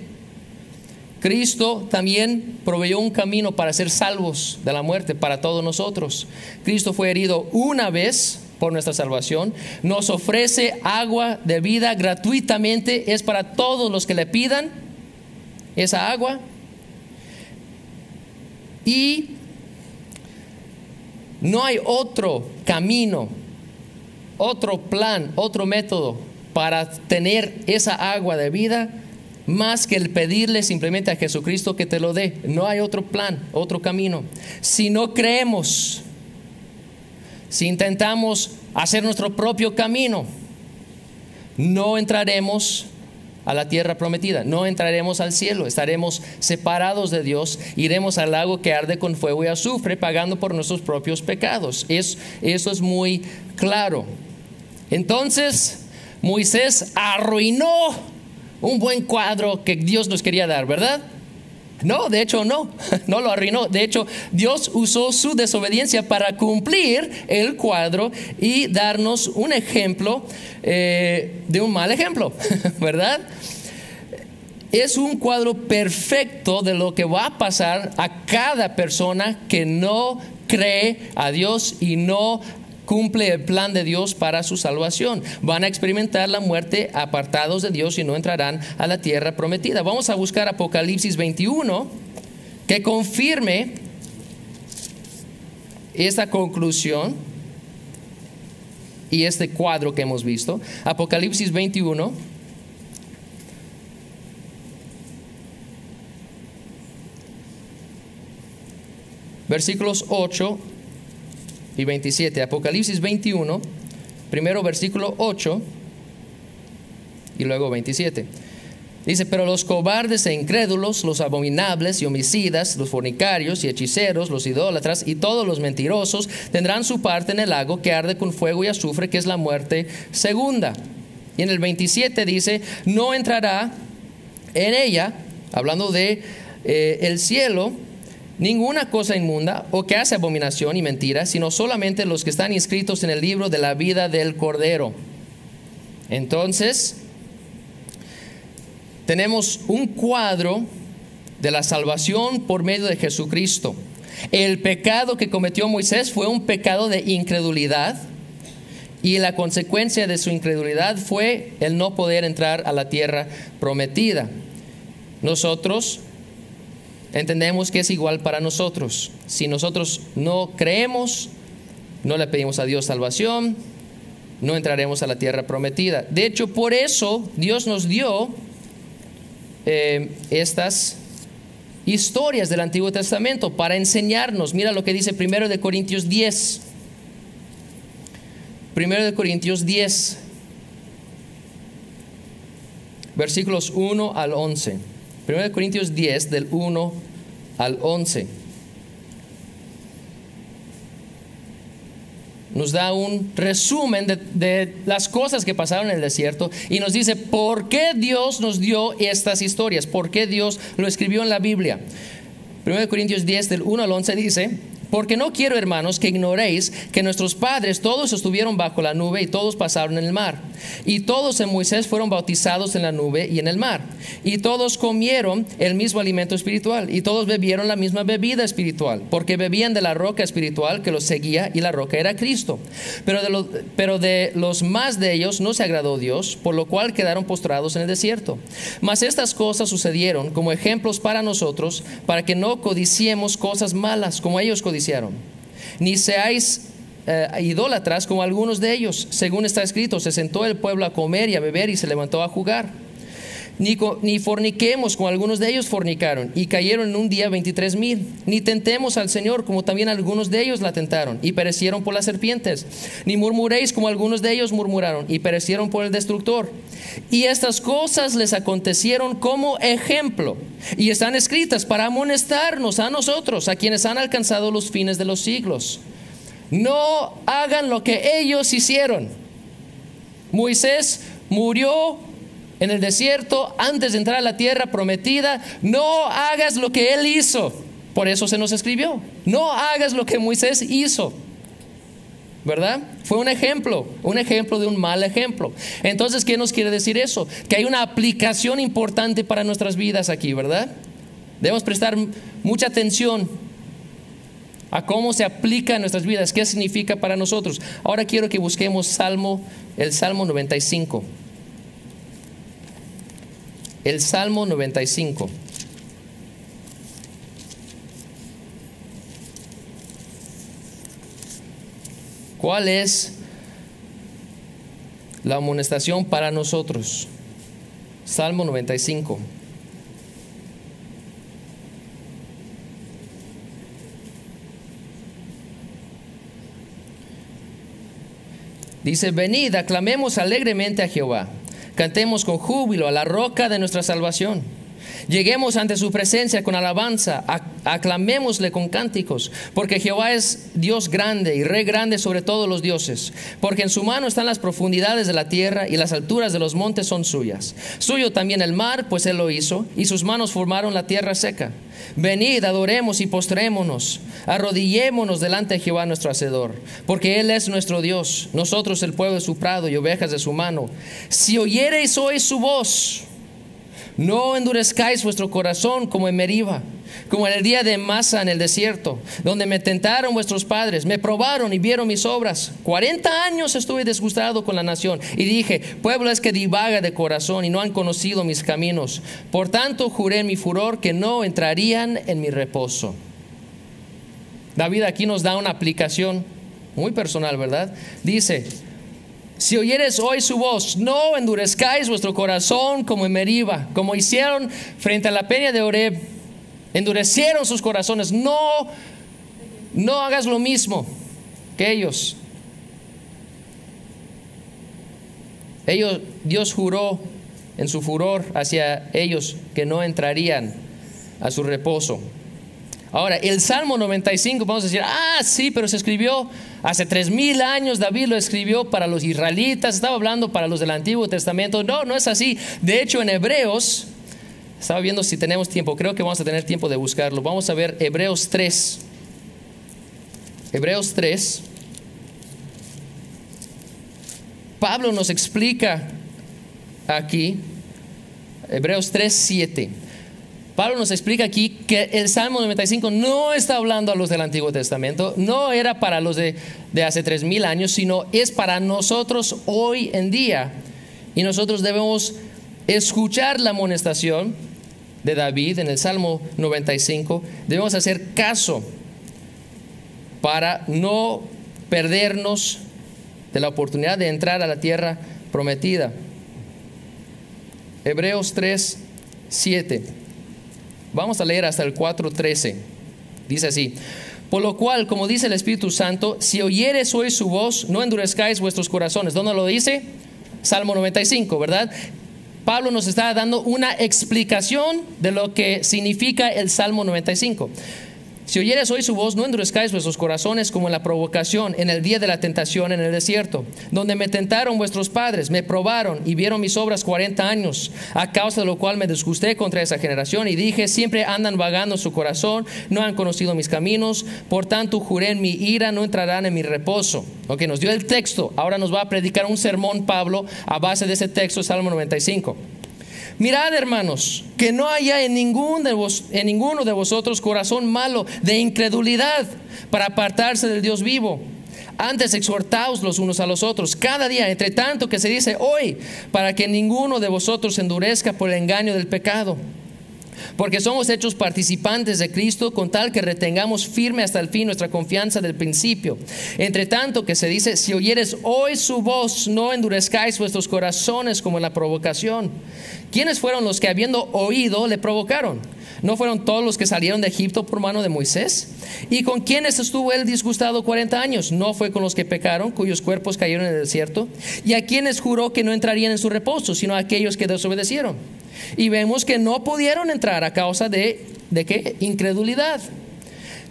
Cristo también proveyó un camino para ser salvos de la muerte para todos nosotros. Cristo fue herido una vez por nuestra salvación. Nos ofrece agua de vida gratuitamente. Es para todos los que le pidan esa agua. Y no hay otro camino, otro plan, otro método para tener esa agua de vida más que el pedirle simplemente a Jesucristo que te lo dé. No hay otro plan, otro camino. Si no creemos, si intentamos hacer nuestro propio camino, no entraremos a la tierra prometida, no entraremos al cielo, estaremos separados de Dios, iremos al lago que arde con fuego y azufre, pagando por nuestros propios pecados. Eso es muy claro. Entonces, Moisés arruinó un buen cuadro que Dios nos quería dar, ¿verdad? No, de hecho no lo arruinó. De hecho, Dios usó su desobediencia para cumplir el cuadro y darnos un ejemplo de un mal ejemplo, ¿verdad? Es un cuadro perfecto de lo que va a pasar a cada persona que no cree a Dios y no cumple el plan de Dios para su salvación. Van a experimentar la muerte apartados de Dios y no entrarán a la tierra prometida. Vamos a buscar Apocalipsis 21 que confirme esta conclusión y este cuadro que hemos visto. Apocalipsis 21. Versículos 8 y 27. Apocalipsis 21, primero versículo 8 y luego 27. Dice: pero los cobardes e incrédulos, los abominables y homicidas, los fornicarios y hechiceros, los idólatras y todos los mentirosos tendrán su parte en el lago que arde con fuego y azufre, que es la muerte segunda. Y en el 27 dice: no entrará en ella, hablando de el cielo, ninguna cosa inmunda o que hace abominación y mentira, sino solamente los que están inscritos en el libro de la vida del Cordero. Entonces, tenemos un cuadro de la salvación por medio de Jesucristo. El pecado que cometió Moisés fue un pecado de incredulidad, y la consecuencia de su incredulidad fue el no poder entrar a la tierra prometida. Nosotros entendemos que es igual para nosotros. Si nosotros no creemos, no le pedimos a Dios salvación, no entraremos a la tierra prometida. De hecho, por eso Dios nos dio estas historias del Antiguo Testamento para enseñarnos. Mira lo que dice 1 de Corintios 10. 1 de Corintios 10, versículos 1 al 11. 1 de Corintios 10, del 1 al 11. nos da un resumen de las cosas que pasaron en el desierto y nos dice por qué Dios nos dio estas historias, por qué Dios lo escribió en la Biblia. 1 Corintios 10 del 1 al 11 dice: porque no quiero, hermanos, que ignoréis que nuestros padres todos estuvieron bajo la nube y todos pasaron en el mar. Y todos en Moisés fueron bautizados en la nube y en el mar. Y todos comieron el mismo alimento espiritual. Y todos bebieron la misma bebida espiritual. Porque bebían de la roca espiritual que los seguía, y la roca era Cristo. Pero de los más de ellos no se agradó Dios, por lo cual quedaron postrados en el desierto. Mas estas cosas sucedieron como ejemplos para nosotros, para que no codiciemos cosas malas como ellos codiciaron. Ni seáis idólatras como algunos de ellos. Según está escrito, se sentó el pueblo a comer y a beber y se levantó a jugar. Ni forniquemos como algunos de ellos fornicaron y cayeron en un día 23,000. Ni tentemos al Señor como también algunos de ellos la tentaron y perecieron por las serpientes. Ni murmuréis como algunos de ellos murmuraron y perecieron por el destructor. Y estas cosas les acontecieron como ejemplo y están escritas para amonestarnos a nosotros, a quienes han alcanzado los fines de los siglos. No hagan lo que ellos hicieron. Moisés murió en el desierto antes de entrar a la tierra prometida. No hagas lo que él hizo. Por eso se nos escribió: no hagas lo que Moisés hizo, ¿verdad? Fue un ejemplo de un mal ejemplo. Entonces, ¿qué nos quiere decir eso? Que hay una aplicación importante para nuestras vidas aquí, ¿verdad? Debemos prestar mucha atención a cómo se aplica en nuestras vidas, qué significa para nosotros. Ahora quiero que busquemos el Salmo 95. El Salmo 95. ¿Cuál es la amonestación para nosotros? Salmo 95. Dice: venid, aclamemos alegremente a Jehová. Cantemos con júbilo a la roca de nuestra salvación. Lleguemos ante su presencia con alabanza, aclamémosle con cánticos, porque Jehová es Dios grande y Rey grande sobre todos los dioses. Porque en su mano están las profundidades de la tierra y las alturas de los montes son suyas. Suyo también el mar, pues él lo hizo, y sus manos formaron la tierra seca. Venid, adoremos y postrémonos, arrodillémonos delante de Jehová nuestro Hacedor, porque él es nuestro Dios, nosotros el pueblo de su prado y ovejas de su mano. Si oyereis hoy su voz, no endurezcáis vuestro corazón como en Meriba, como en el día de Masa en el desierto, donde me tentaron vuestros padres, me probaron y vieron mis obras. 40 años estuve disgustado con la nación y dije: pueblo es que divaga de corazón y no han conocido mis caminos. Por tanto juré en mi furor que no entrarían en mi reposo. David aquí nos da una aplicación muy personal, ¿verdad? Dice: si oyeres hoy su voz, no endurezcáis vuestro corazón como en Meriba, como hicieron frente a la peña de Horeb. Endurecieron sus corazones. No hagas lo mismo que ellos. Dios juró en su furor hacia ellos que no entrarían a su reposo. Ahora, el Salmo 95, vamos a decir: sí, pero se escribió hace 3,000 años. David lo escribió para los israelitas, estaba hablando para los del Antiguo Testamento. No es así. De hecho, en Hebreos, estaba viendo si tenemos tiempo, creo que vamos a tener tiempo de buscarlo. Vamos a ver Hebreos 3. Hebreos 3. Pablo nos explica aquí, Hebreos 3:7. Pablo nos explica aquí que el Salmo 95 no está hablando a los del Antiguo Testamento, no era para los de hace 3,000 años, sino es para nosotros hoy en día. Y nosotros debemos escuchar la amonestación de David en el Salmo 95. Debemos hacer caso para no perdernos de la oportunidad de entrar a la tierra prometida. Hebreos 3:7. Vamos a leer hasta el 4:13. Dice así: por lo cual, como dice el Espíritu Santo, si oyeres hoy su voz, no endurezcáis vuestros corazones. ¿Dónde lo dice? Salmo 95, ¿verdad? Pablo nos está dando una explicación de lo que significa el Salmo 95. Si oyeres hoy su voz, no endurezcáis vuestros corazones como en la provocación, en el día de la tentación en el desierto, donde me tentaron vuestros padres, me probaron y vieron mis obras 40 años, a causa de lo cual me disgusté contra esa generación y dije, siempre andan vagando en su corazón, no han conocido mis caminos, por tanto juré en mi ira, no entrarán en mi reposo. Ok, nos dio el texto, ahora nos va a predicar un sermón Pablo a base de ese texto, Salmo 95. Mirad, hermanos, que no haya en ninguno de vosotros corazón malo de incredulidad para apartarse del Dios vivo. Antes exhortaos los unos a los otros cada día, entre tanto que se dice hoy, para que ninguno de vosotros se endurezca por el engaño del pecado. Porque somos hechos participantes de Cristo, con tal que retengamos firme hasta el fin nuestra confianza del principio. Entre tanto que se dice, si oyeres hoy su voz, no endurezcáis vuestros corazones como en la provocación. ¿Quiénes fueron los que habiendo oído le provocaron? ¿No fueron todos los que salieron de Egipto por mano de Moisés? ¿Y con quiénes estuvo él disgustado 40 años? ¿No fue con los que pecaron, cuyos cuerpos cayeron en el desierto? ¿Y a quienes juró que no entrarían en su reposo, sino a aquellos que desobedecieron? Y vemos que no pudieron entrar a causa ¿de qué? Incredulidad.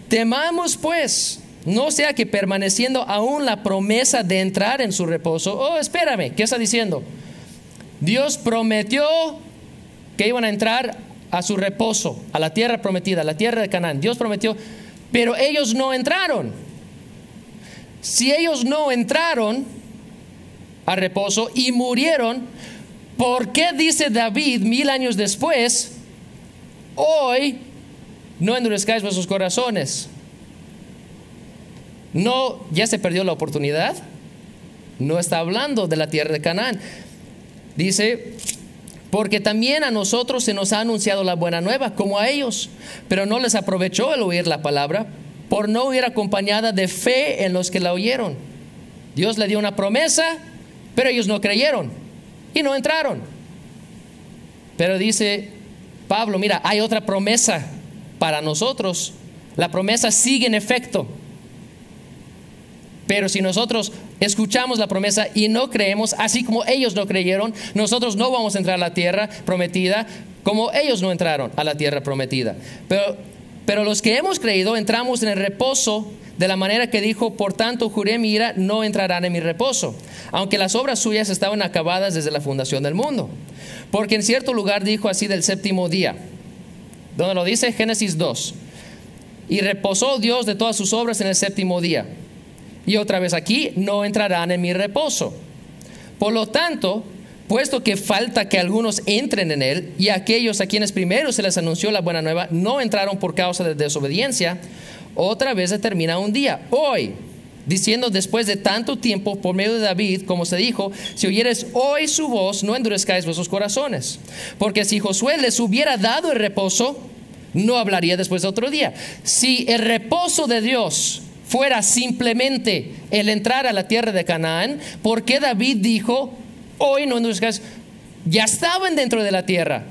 Temamos pues, no sea que permaneciendo aún la promesa de entrar en su reposo. Oh, espérame, ¿qué está diciendo? Dios prometió que iban a entrar a su reposo, a la tierra prometida, a la tierra de Canaán. Dios prometió, pero ellos no entraron. Si ellos no entraron a reposo y murieron, ¿por qué dice David 1000 años después, hoy no endurezcáis vuestros corazones? No, ya se perdió la oportunidad. No está hablando de la tierra de Canaán. Dice, porque también a nosotros se nos ha anunciado la buena nueva, como a ellos, pero no les aprovechó el oír la palabra, por no ir acompañada de fe en los que la oyeron. Dios le dio una promesa, pero ellos no creyeron y no entraron. Pero dice Pablo, mira, hay otra promesa para nosotros. La promesa sigue en efecto. Pero si nosotros escuchamos la promesa y no creemos, así como ellos no creyeron, nosotros no vamos a entrar a la tierra prometida como ellos no entraron a la tierra prometida. Pero los que hemos creído entramos en el reposo de la manera que dijo, por tanto juré mi ira, no entrarán en mi reposo, aunque las obras suyas estaban acabadas desde la fundación del mundo. Porque en cierto lugar dijo así del séptimo día, donde lo dice Génesis 2, y reposó Dios de todas sus obras en el séptimo día. Y otra vez aquí, no entrarán en mi reposo. Por lo tanto, puesto que falta que algunos entren en él, y aquellos a quienes primero se les anunció la buena nueva no entraron por causa de desobediencia, otra vez determina un día, hoy, diciendo después de tanto tiempo por medio de David, como se dijo, si oyeres hoy su voz, no endurezcáis vuestros corazones. Porque si Josué les hubiera dado el reposo, no hablaría después de otro día. Si el reposo de Dios fuera simplemente el entrar a la tierra de Canaán, ¿por qué David dijo, hoy no endurezcáis? Ya estaban dentro de la tierra.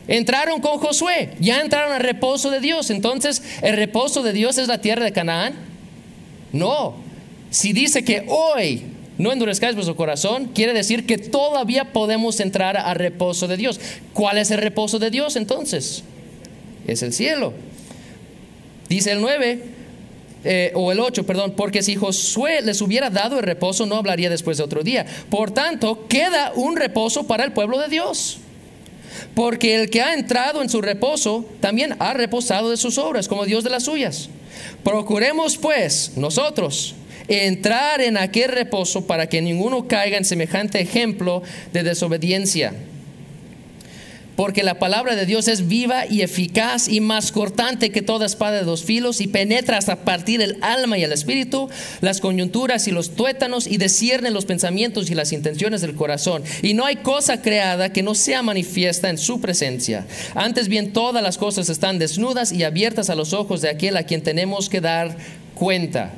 Entraron con Josué, ya entraron al reposo de Dios. Entonces, ¿el reposo de Dios es la tierra de Canaán? No. Si dice que hoy no endurezcáis vuestro corazón, quiere decir que todavía podemos entrar al reposo de Dios. ¿Cuál es el reposo de Dios entonces? Es el cielo. Dice el 9, o el 8, perdón, porque si Josué les hubiera dado el reposo, no hablaría después de otro día. Por tanto, queda un reposo para el pueblo de Dios. Porque el que ha entrado en su reposo también ha reposado de sus obras, como Dios de las suyas. Procuremos pues nosotros entrar en aquel reposo para que ninguno caiga en semejante ejemplo de desobediencia. Porque la palabra de Dios es viva y eficaz y más cortante que toda espada de dos filos y penetra hasta partir el alma y el espíritu, las coyunturas y los tuétanos y discierne los pensamientos y las intenciones del corazón. Y no hay cosa creada que no sea manifiesta en su presencia. Antes bien, todas las cosas están desnudas y abiertas a los ojos de aquel a quien tenemos que dar cuenta.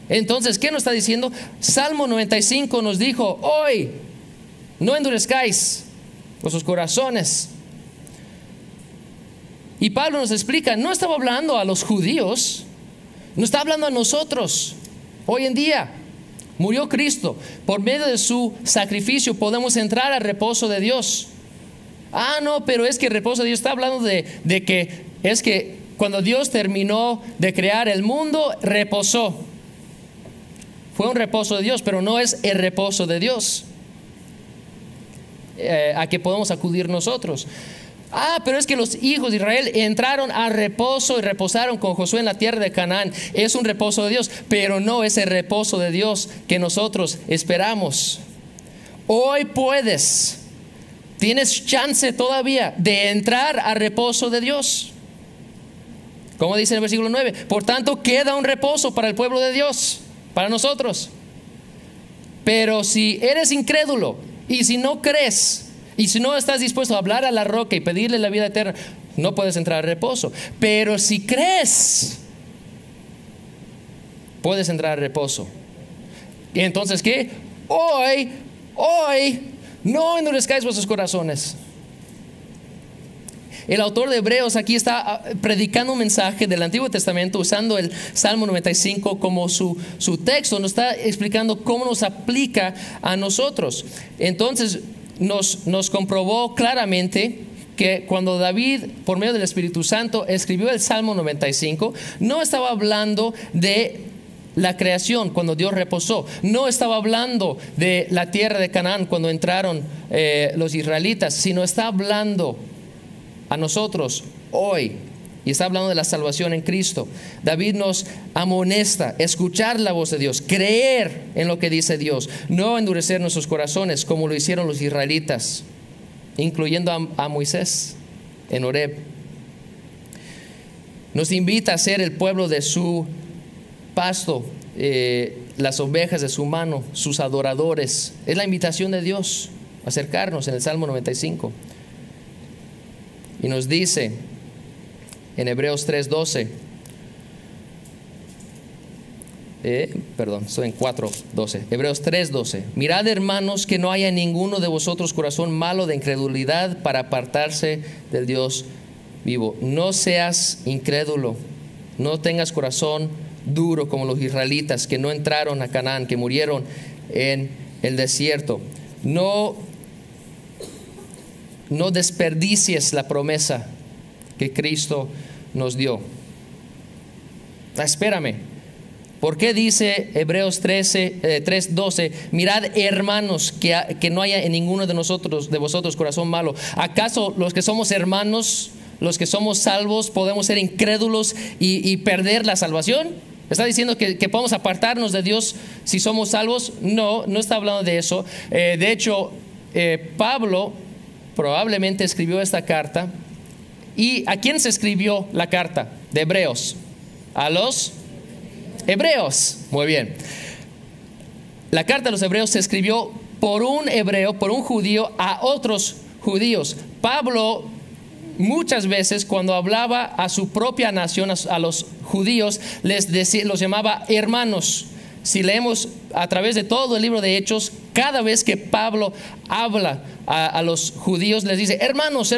Entonces, ¿qué nos está diciendo? Salmo 95 nos dijo, hoy no endurezcáis vuestros corazones. Y Pablo nos explica, no estaba hablando a los judíos, no está hablando a nosotros. Hoy en día murió Cristo, por medio de su sacrificio podemos entrar al reposo de Dios. No, pero es que el reposo de Dios está hablando de que es que cuando Dios terminó de crear el mundo, reposó. Fue un reposo de Dios, pero no es el reposo de Dios a que podemos acudir nosotros. Pero es que los hijos de Israel entraron a reposo y reposaron con Josué en la tierra de Canaán. Es un reposo de Dios, pero no es el reposo de Dios que nosotros esperamos. Hoy tienes chance todavía de entrar al reposo de Dios. Como dice en el versículo 9, por tanto queda un reposo para el pueblo de Dios, para nosotros. Pero si eres incrédulo y si no crees, y si no estás dispuesto a hablar a la roca y pedirle la vida eterna, no puedes entrar al reposo. Pero si crees, puedes entrar al reposo. Y entonces, ¿qué? Hoy, no endurezcáis vuestros corazones. El autor de Hebreos aquí está predicando un mensaje del Antiguo Testamento usando el Salmo 95 como su texto. Nos está explicando cómo nos aplica a nosotros. Entonces nos comprobó claramente que cuando David, por medio del Espíritu Santo, escribió el Salmo 95, no estaba hablando de la creación cuando Dios reposó, no estaba hablando de la tierra de Canaán cuando entraron los israelitas, sino está hablando a nosotros hoy, y está hablando de la salvación en Cristo. David nos amonesta escuchar la voz de Dios, creer en lo que dice Dios, no endurecer nuestros corazones como lo hicieron los israelitas, incluyendo a Moisés en Horeb. Nos invita a ser el pueblo de su pasto, las ovejas de su mano, sus adoradores. Es la invitación de Dios a acercarnos en el Salmo 95. Y nos dice en Hebreos 3:12, estoy en 4:12, Hebreos 3:12, mirad, hermanos, que no haya en ninguno de vosotros corazón malo de incredulidad para apartarse del Dios vivo. No seas incrédulo, no tengas corazón duro como los israelitas que no entraron a Canaán, que murieron en el desierto. No desperdicies la promesa que Cristo nos dio. Espérame, ¿por qué dice Hebreos 3:12? Mirad, hermanos, que no haya en ninguno de vosotros corazón malo. ¿Acaso los que somos hermanos, los que somos salvos, podemos ser incrédulos y perder la salvación? ¿Está diciendo que podemos apartarnos de Dios si somos salvos? No está hablando de eso. De hecho, Pablo probablemente escribió esta carta. ¿Y a quién se escribió la carta de Hebreos? A los hebreos. Muy bien. La carta de los hebreos se escribió por un hebreo, por un judío, a otros judíos. Pablo muchas veces, cuando hablaba a su propia nación, a los judíos, los llamaba hermanos. Si leemos a través de todo el libro de Hechos, cada vez que Pablo habla a los judíos, les dice hermanos.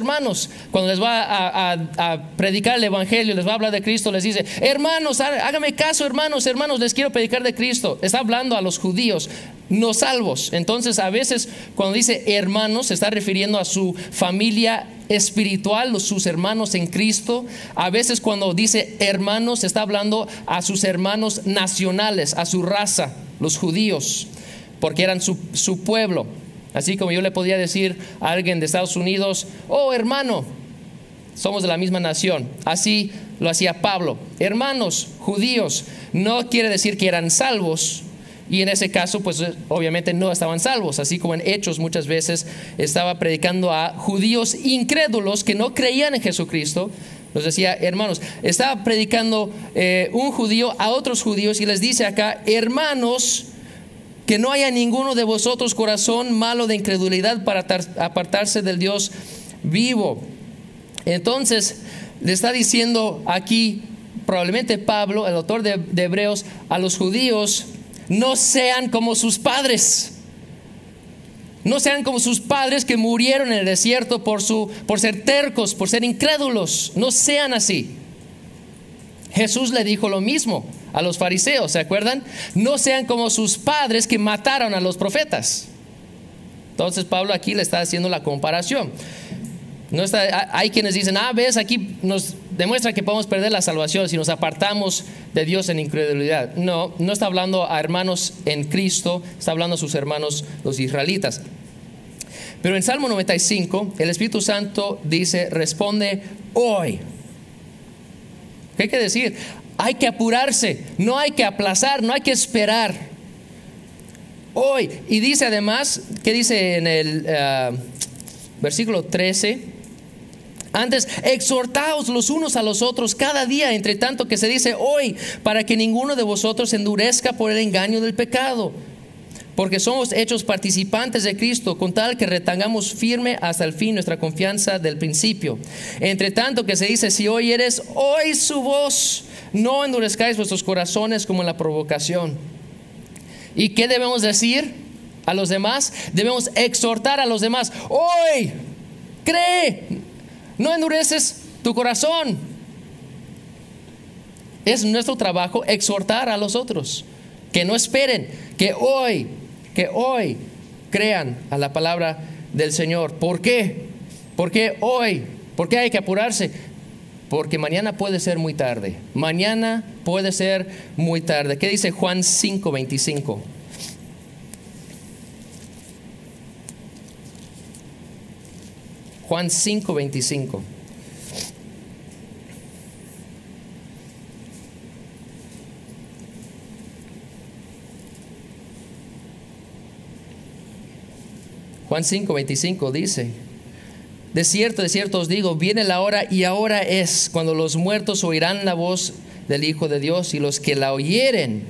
Cuando les va a predicar el evangelio, les va a hablar de Cristo, les dice hermanos, hágame caso, hermanos, les quiero predicar de Cristo. Está hablando a los judíos no salvos. Entonces, a veces cuando dice hermanos, se está refiriendo a su familia espiritual, sus hermanos en Cristo. A veces cuando dice hermanos, se está hablando a sus hermanos nacionales, a su raza, los judíos, porque eran su pueblo. Así como yo le podía decir a alguien de Estados Unidos, oh hermano, somos de la misma nación. Así lo hacía Pablo. Hermanos judíos, no quiere decir que eran salvos. Y en ese caso, pues obviamente no estaban salvos. Así como en Hechos muchas veces estaba predicando a judíos incrédulos que no creían en Jesucristo. Nos decía hermanos. Estaba predicando un judío a otros judíos y les dice acá, hermanos, que no haya ninguno de vosotros corazón malo de incredulidad para apartarse del Dios vivo. Entonces le está diciendo aquí probablemente Pablo, el autor de Hebreos, a los judíos: no sean como sus padres. No sean como sus padres que murieron en el desierto por ser tercos, por ser incrédulos. No sean así. Jesús le dijo lo mismo a los fariseos, ¿se acuerdan? No sean como sus padres que mataron a los profetas. Entonces Pablo aquí le está haciendo la comparación. Hay quienes dicen, ves, aquí nos demuestra que podemos perder la salvación si nos apartamos de Dios en incredulidad. No, no está hablando a hermanos en Cristo, está hablando a sus hermanos los israelitas. Pero en Salmo 95, el Espíritu Santo dice, responde hoy. ¿Qué quiere decir? Hay que apurarse, no hay que aplazar, no hay que esperar. Hoy. Y dice además, ¿qué dice en el versículo 13? Antes, exhortaos los unos a los otros cada día, entre tanto que se dice hoy, para que ninguno de vosotros se endurezca por el engaño del pecado. Porque somos hechos participantes de Cristo, con tal que retengamos firme hasta el fin nuestra confianza del principio. Entre tanto que se dice, si oyeres hoy su voz, no endurezcáis vuestros corazones como en la provocación. ¿Y qué debemos decir a los demás? Debemos exhortar a los demás. Hoy, cree, no endureces tu corazón. Es nuestro trabajo exhortar a los otros. Que no esperen, que hoy crean a la palabra del Señor. ¿Por qué? ¿Por qué hoy? ¿Por qué hay que apurarse? Porque mañana puede ser muy tarde. Mañana puede ser muy tarde. ¿Qué dice Juan 5:25? Juan 5:25. Juan 5:25 dice, de cierto os digo, viene la hora y ahora es, cuando los muertos oirán la voz del Hijo de Dios, y los que la oyeren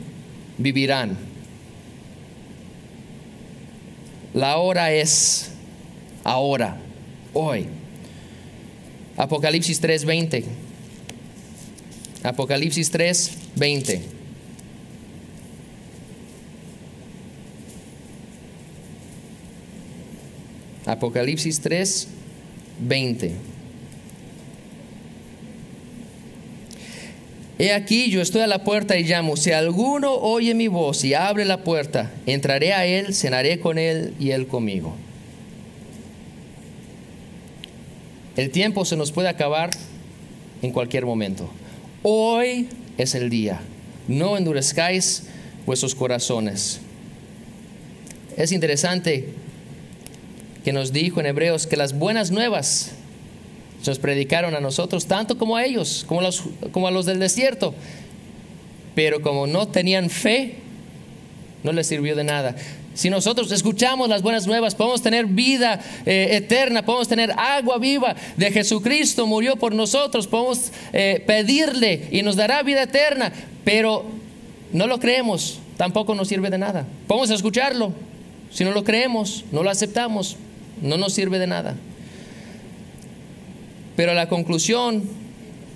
vivirán. La hora es ahora, hoy. Apocalipsis 3:20. Apocalipsis 3:20. Apocalipsis 3:20. He aquí, yo estoy a la puerta y llamo. Si alguno oye mi voz y abre la puerta, entraré a él, cenaré con él y él conmigo. El tiempo se nos puede acabar en cualquier momento. Hoy es el día. No endurezcáis vuestros corazones. Es interesante que nos dijo en Hebreos que las buenas nuevas nos predicaron a nosotros, tanto como a ellos, como a los del desierto. Pero como no tenían fe, no les sirvió de nada. Si nosotros escuchamos las buenas nuevas, podemos tener vida eterna, podemos tener agua viva de Jesucristo, murió por nosotros, podemos pedirle y nos dará vida eterna, pero no lo creemos, tampoco nos sirve de nada. Podemos escucharlo, si no lo creemos, no lo aceptamos, no nos sirve de nada. Pero la conclusión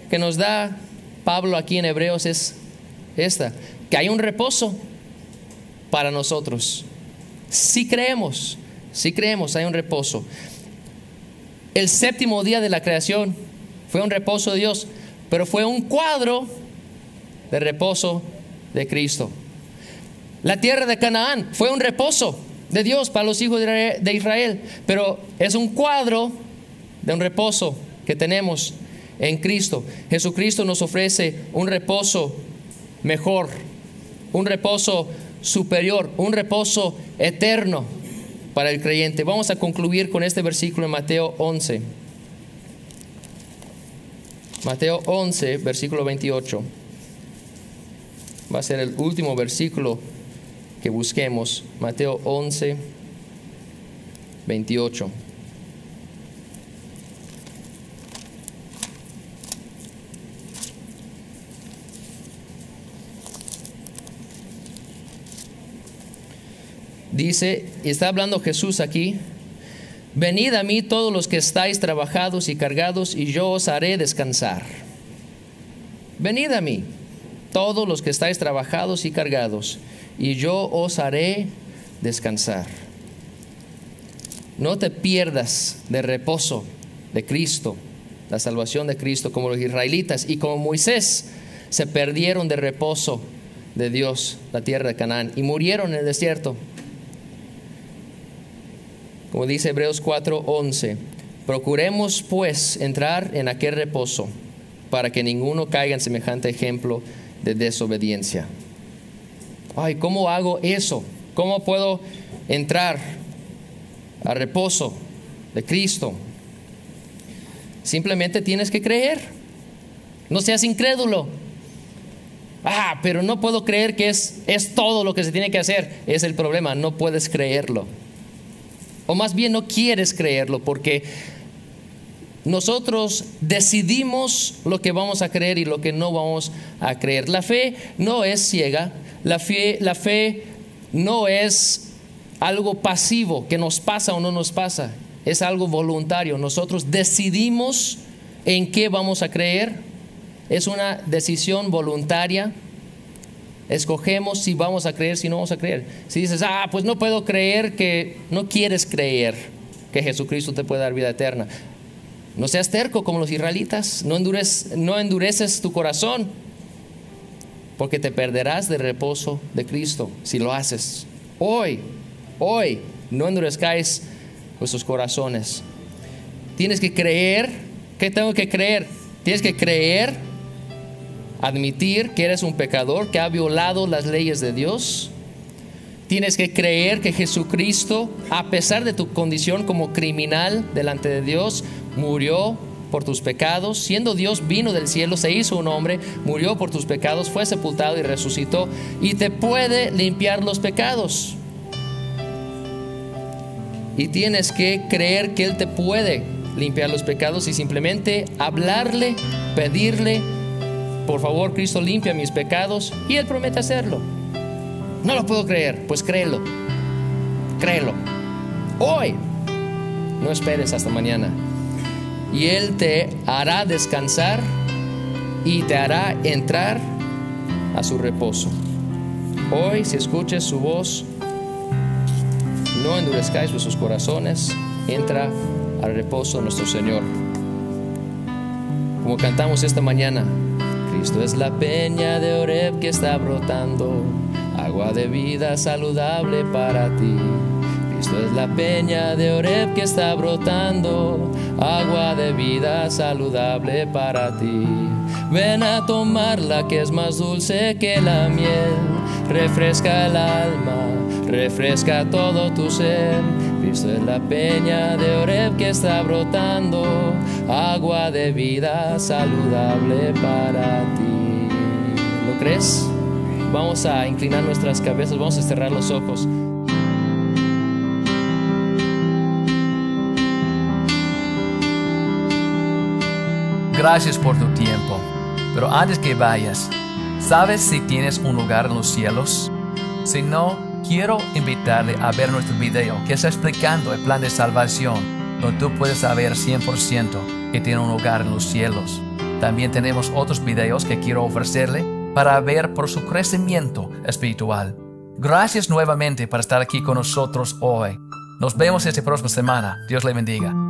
que nos da Pablo aquí en Hebreos es esta, que hay un reposo para nosotros. Si creemos, hay un reposo. El séptimo día de la creación fue un reposo de Dios, pero fue un cuadro de reposo de Cristo. La tierra de Canaán fue un reposo de Dios para los hijos de Israel, pero es un cuadro de un reposo que tenemos en Cristo. Jesucristo nos ofrece un reposo mejor, un reposo superior, un reposo eterno para el creyente. Vamos a concluir con este versículo en Mateo 11. Mateo 11, versículo 28. Va a ser el último versículo que busquemos. Mateo 11, 28. Dice, y está hablando Jesús aquí: venid a mí todos los que estáis trabajados y cargados, y yo os haré descansar. Venid a mí todos los que estáis trabajados y cargados, y yo os haré descansar. No te pierdas de reposo de Cristo, la salvación de Cristo, como los israelitas y como Moisés se perdieron de reposo de Dios, la tierra de Canaán, y murieron en el desierto. Como dice Hebreos 4:11, procuremos pues entrar en aquel reposo, para que ninguno caiga en semejante ejemplo de desobediencia. Ay, ¿cómo hago eso? ¿Cómo puedo entrar al reposo de Cristo? Simplemente tienes que creer. No seas incrédulo. Pero no puedo creer que es todo lo que se tiene que hacer. Es el problema, no puedes creerlo. O más bien no quieres creerlo, porque nosotros decidimos lo que vamos a creer y lo que no vamos a creer. La fe no es ciega. La fe no es algo pasivo que nos pasa o no nos pasa. Es algo voluntario. Nosotros decidimos en qué vamos a creer. Es una decisión voluntaria. Escogemos si vamos a creer, si no vamos a creer. Si dices, pues no puedo creer, que no quieres creer que Jesucristo te puede dar vida eterna. No seas terco como los israelitas. No endureces tu corazón, porque te perderás del reposo de Cristo si lo haces. Hoy, no endurezcáis vuestros corazones. Tienes que creer. ¿Qué tengo que creer? Tienes que creer, admitir que eres un pecador, que ha violado las leyes de Dios. Tienes que creer que Jesucristo, a pesar de tu condición como criminal delante de Dios, murió por tus pecados. Siendo Dios, vino del cielo, se hizo un hombre, murió por tus pecados, fue sepultado y resucitó, y te puede limpiar los pecados. Y tienes que creer que Él te puede limpiar los pecados y simplemente hablarle, pedirle, por favor, Cristo, limpia mis pecados, y Él promete hacerlo. No lo puedo creer. Pues créelo. Hoy. No esperes hasta mañana. Y Él te hará descansar y te hará entrar a su reposo. Hoy, si escuches su voz, no endurezcáis vuestros corazones. Entra al reposo de nuestro Señor. Como cantamos esta mañana, Cristo es la peña de Oreb que está brotando, agua de vida saludable para ti. Cristo es la peña de Oreb que está brotando, agua de vida saludable para ti. Ven a tomarla, que es más dulce que la miel, refresca el alma, refresca todo tu ser. Cristo es la peña de Oreb que está brotando, agua de vida saludable para ti. ¿Lo crees? Vamos a inclinar nuestras cabezas, vamos a cerrar los ojos. Gracias por tu tiempo. Pero antes que vayas, ¿sabes si tienes un lugar en los cielos? Si no, quiero invitarle a ver nuestro video que está explicando el plan de salvación, donde tú puedes saber 100% que tiene un lugar en los cielos. También tenemos otros videos que quiero ofrecerle para ver por su crecimiento espiritual. Gracias nuevamente por estar aquí con nosotros hoy. Nos vemos esta próxima semana. Dios le bendiga.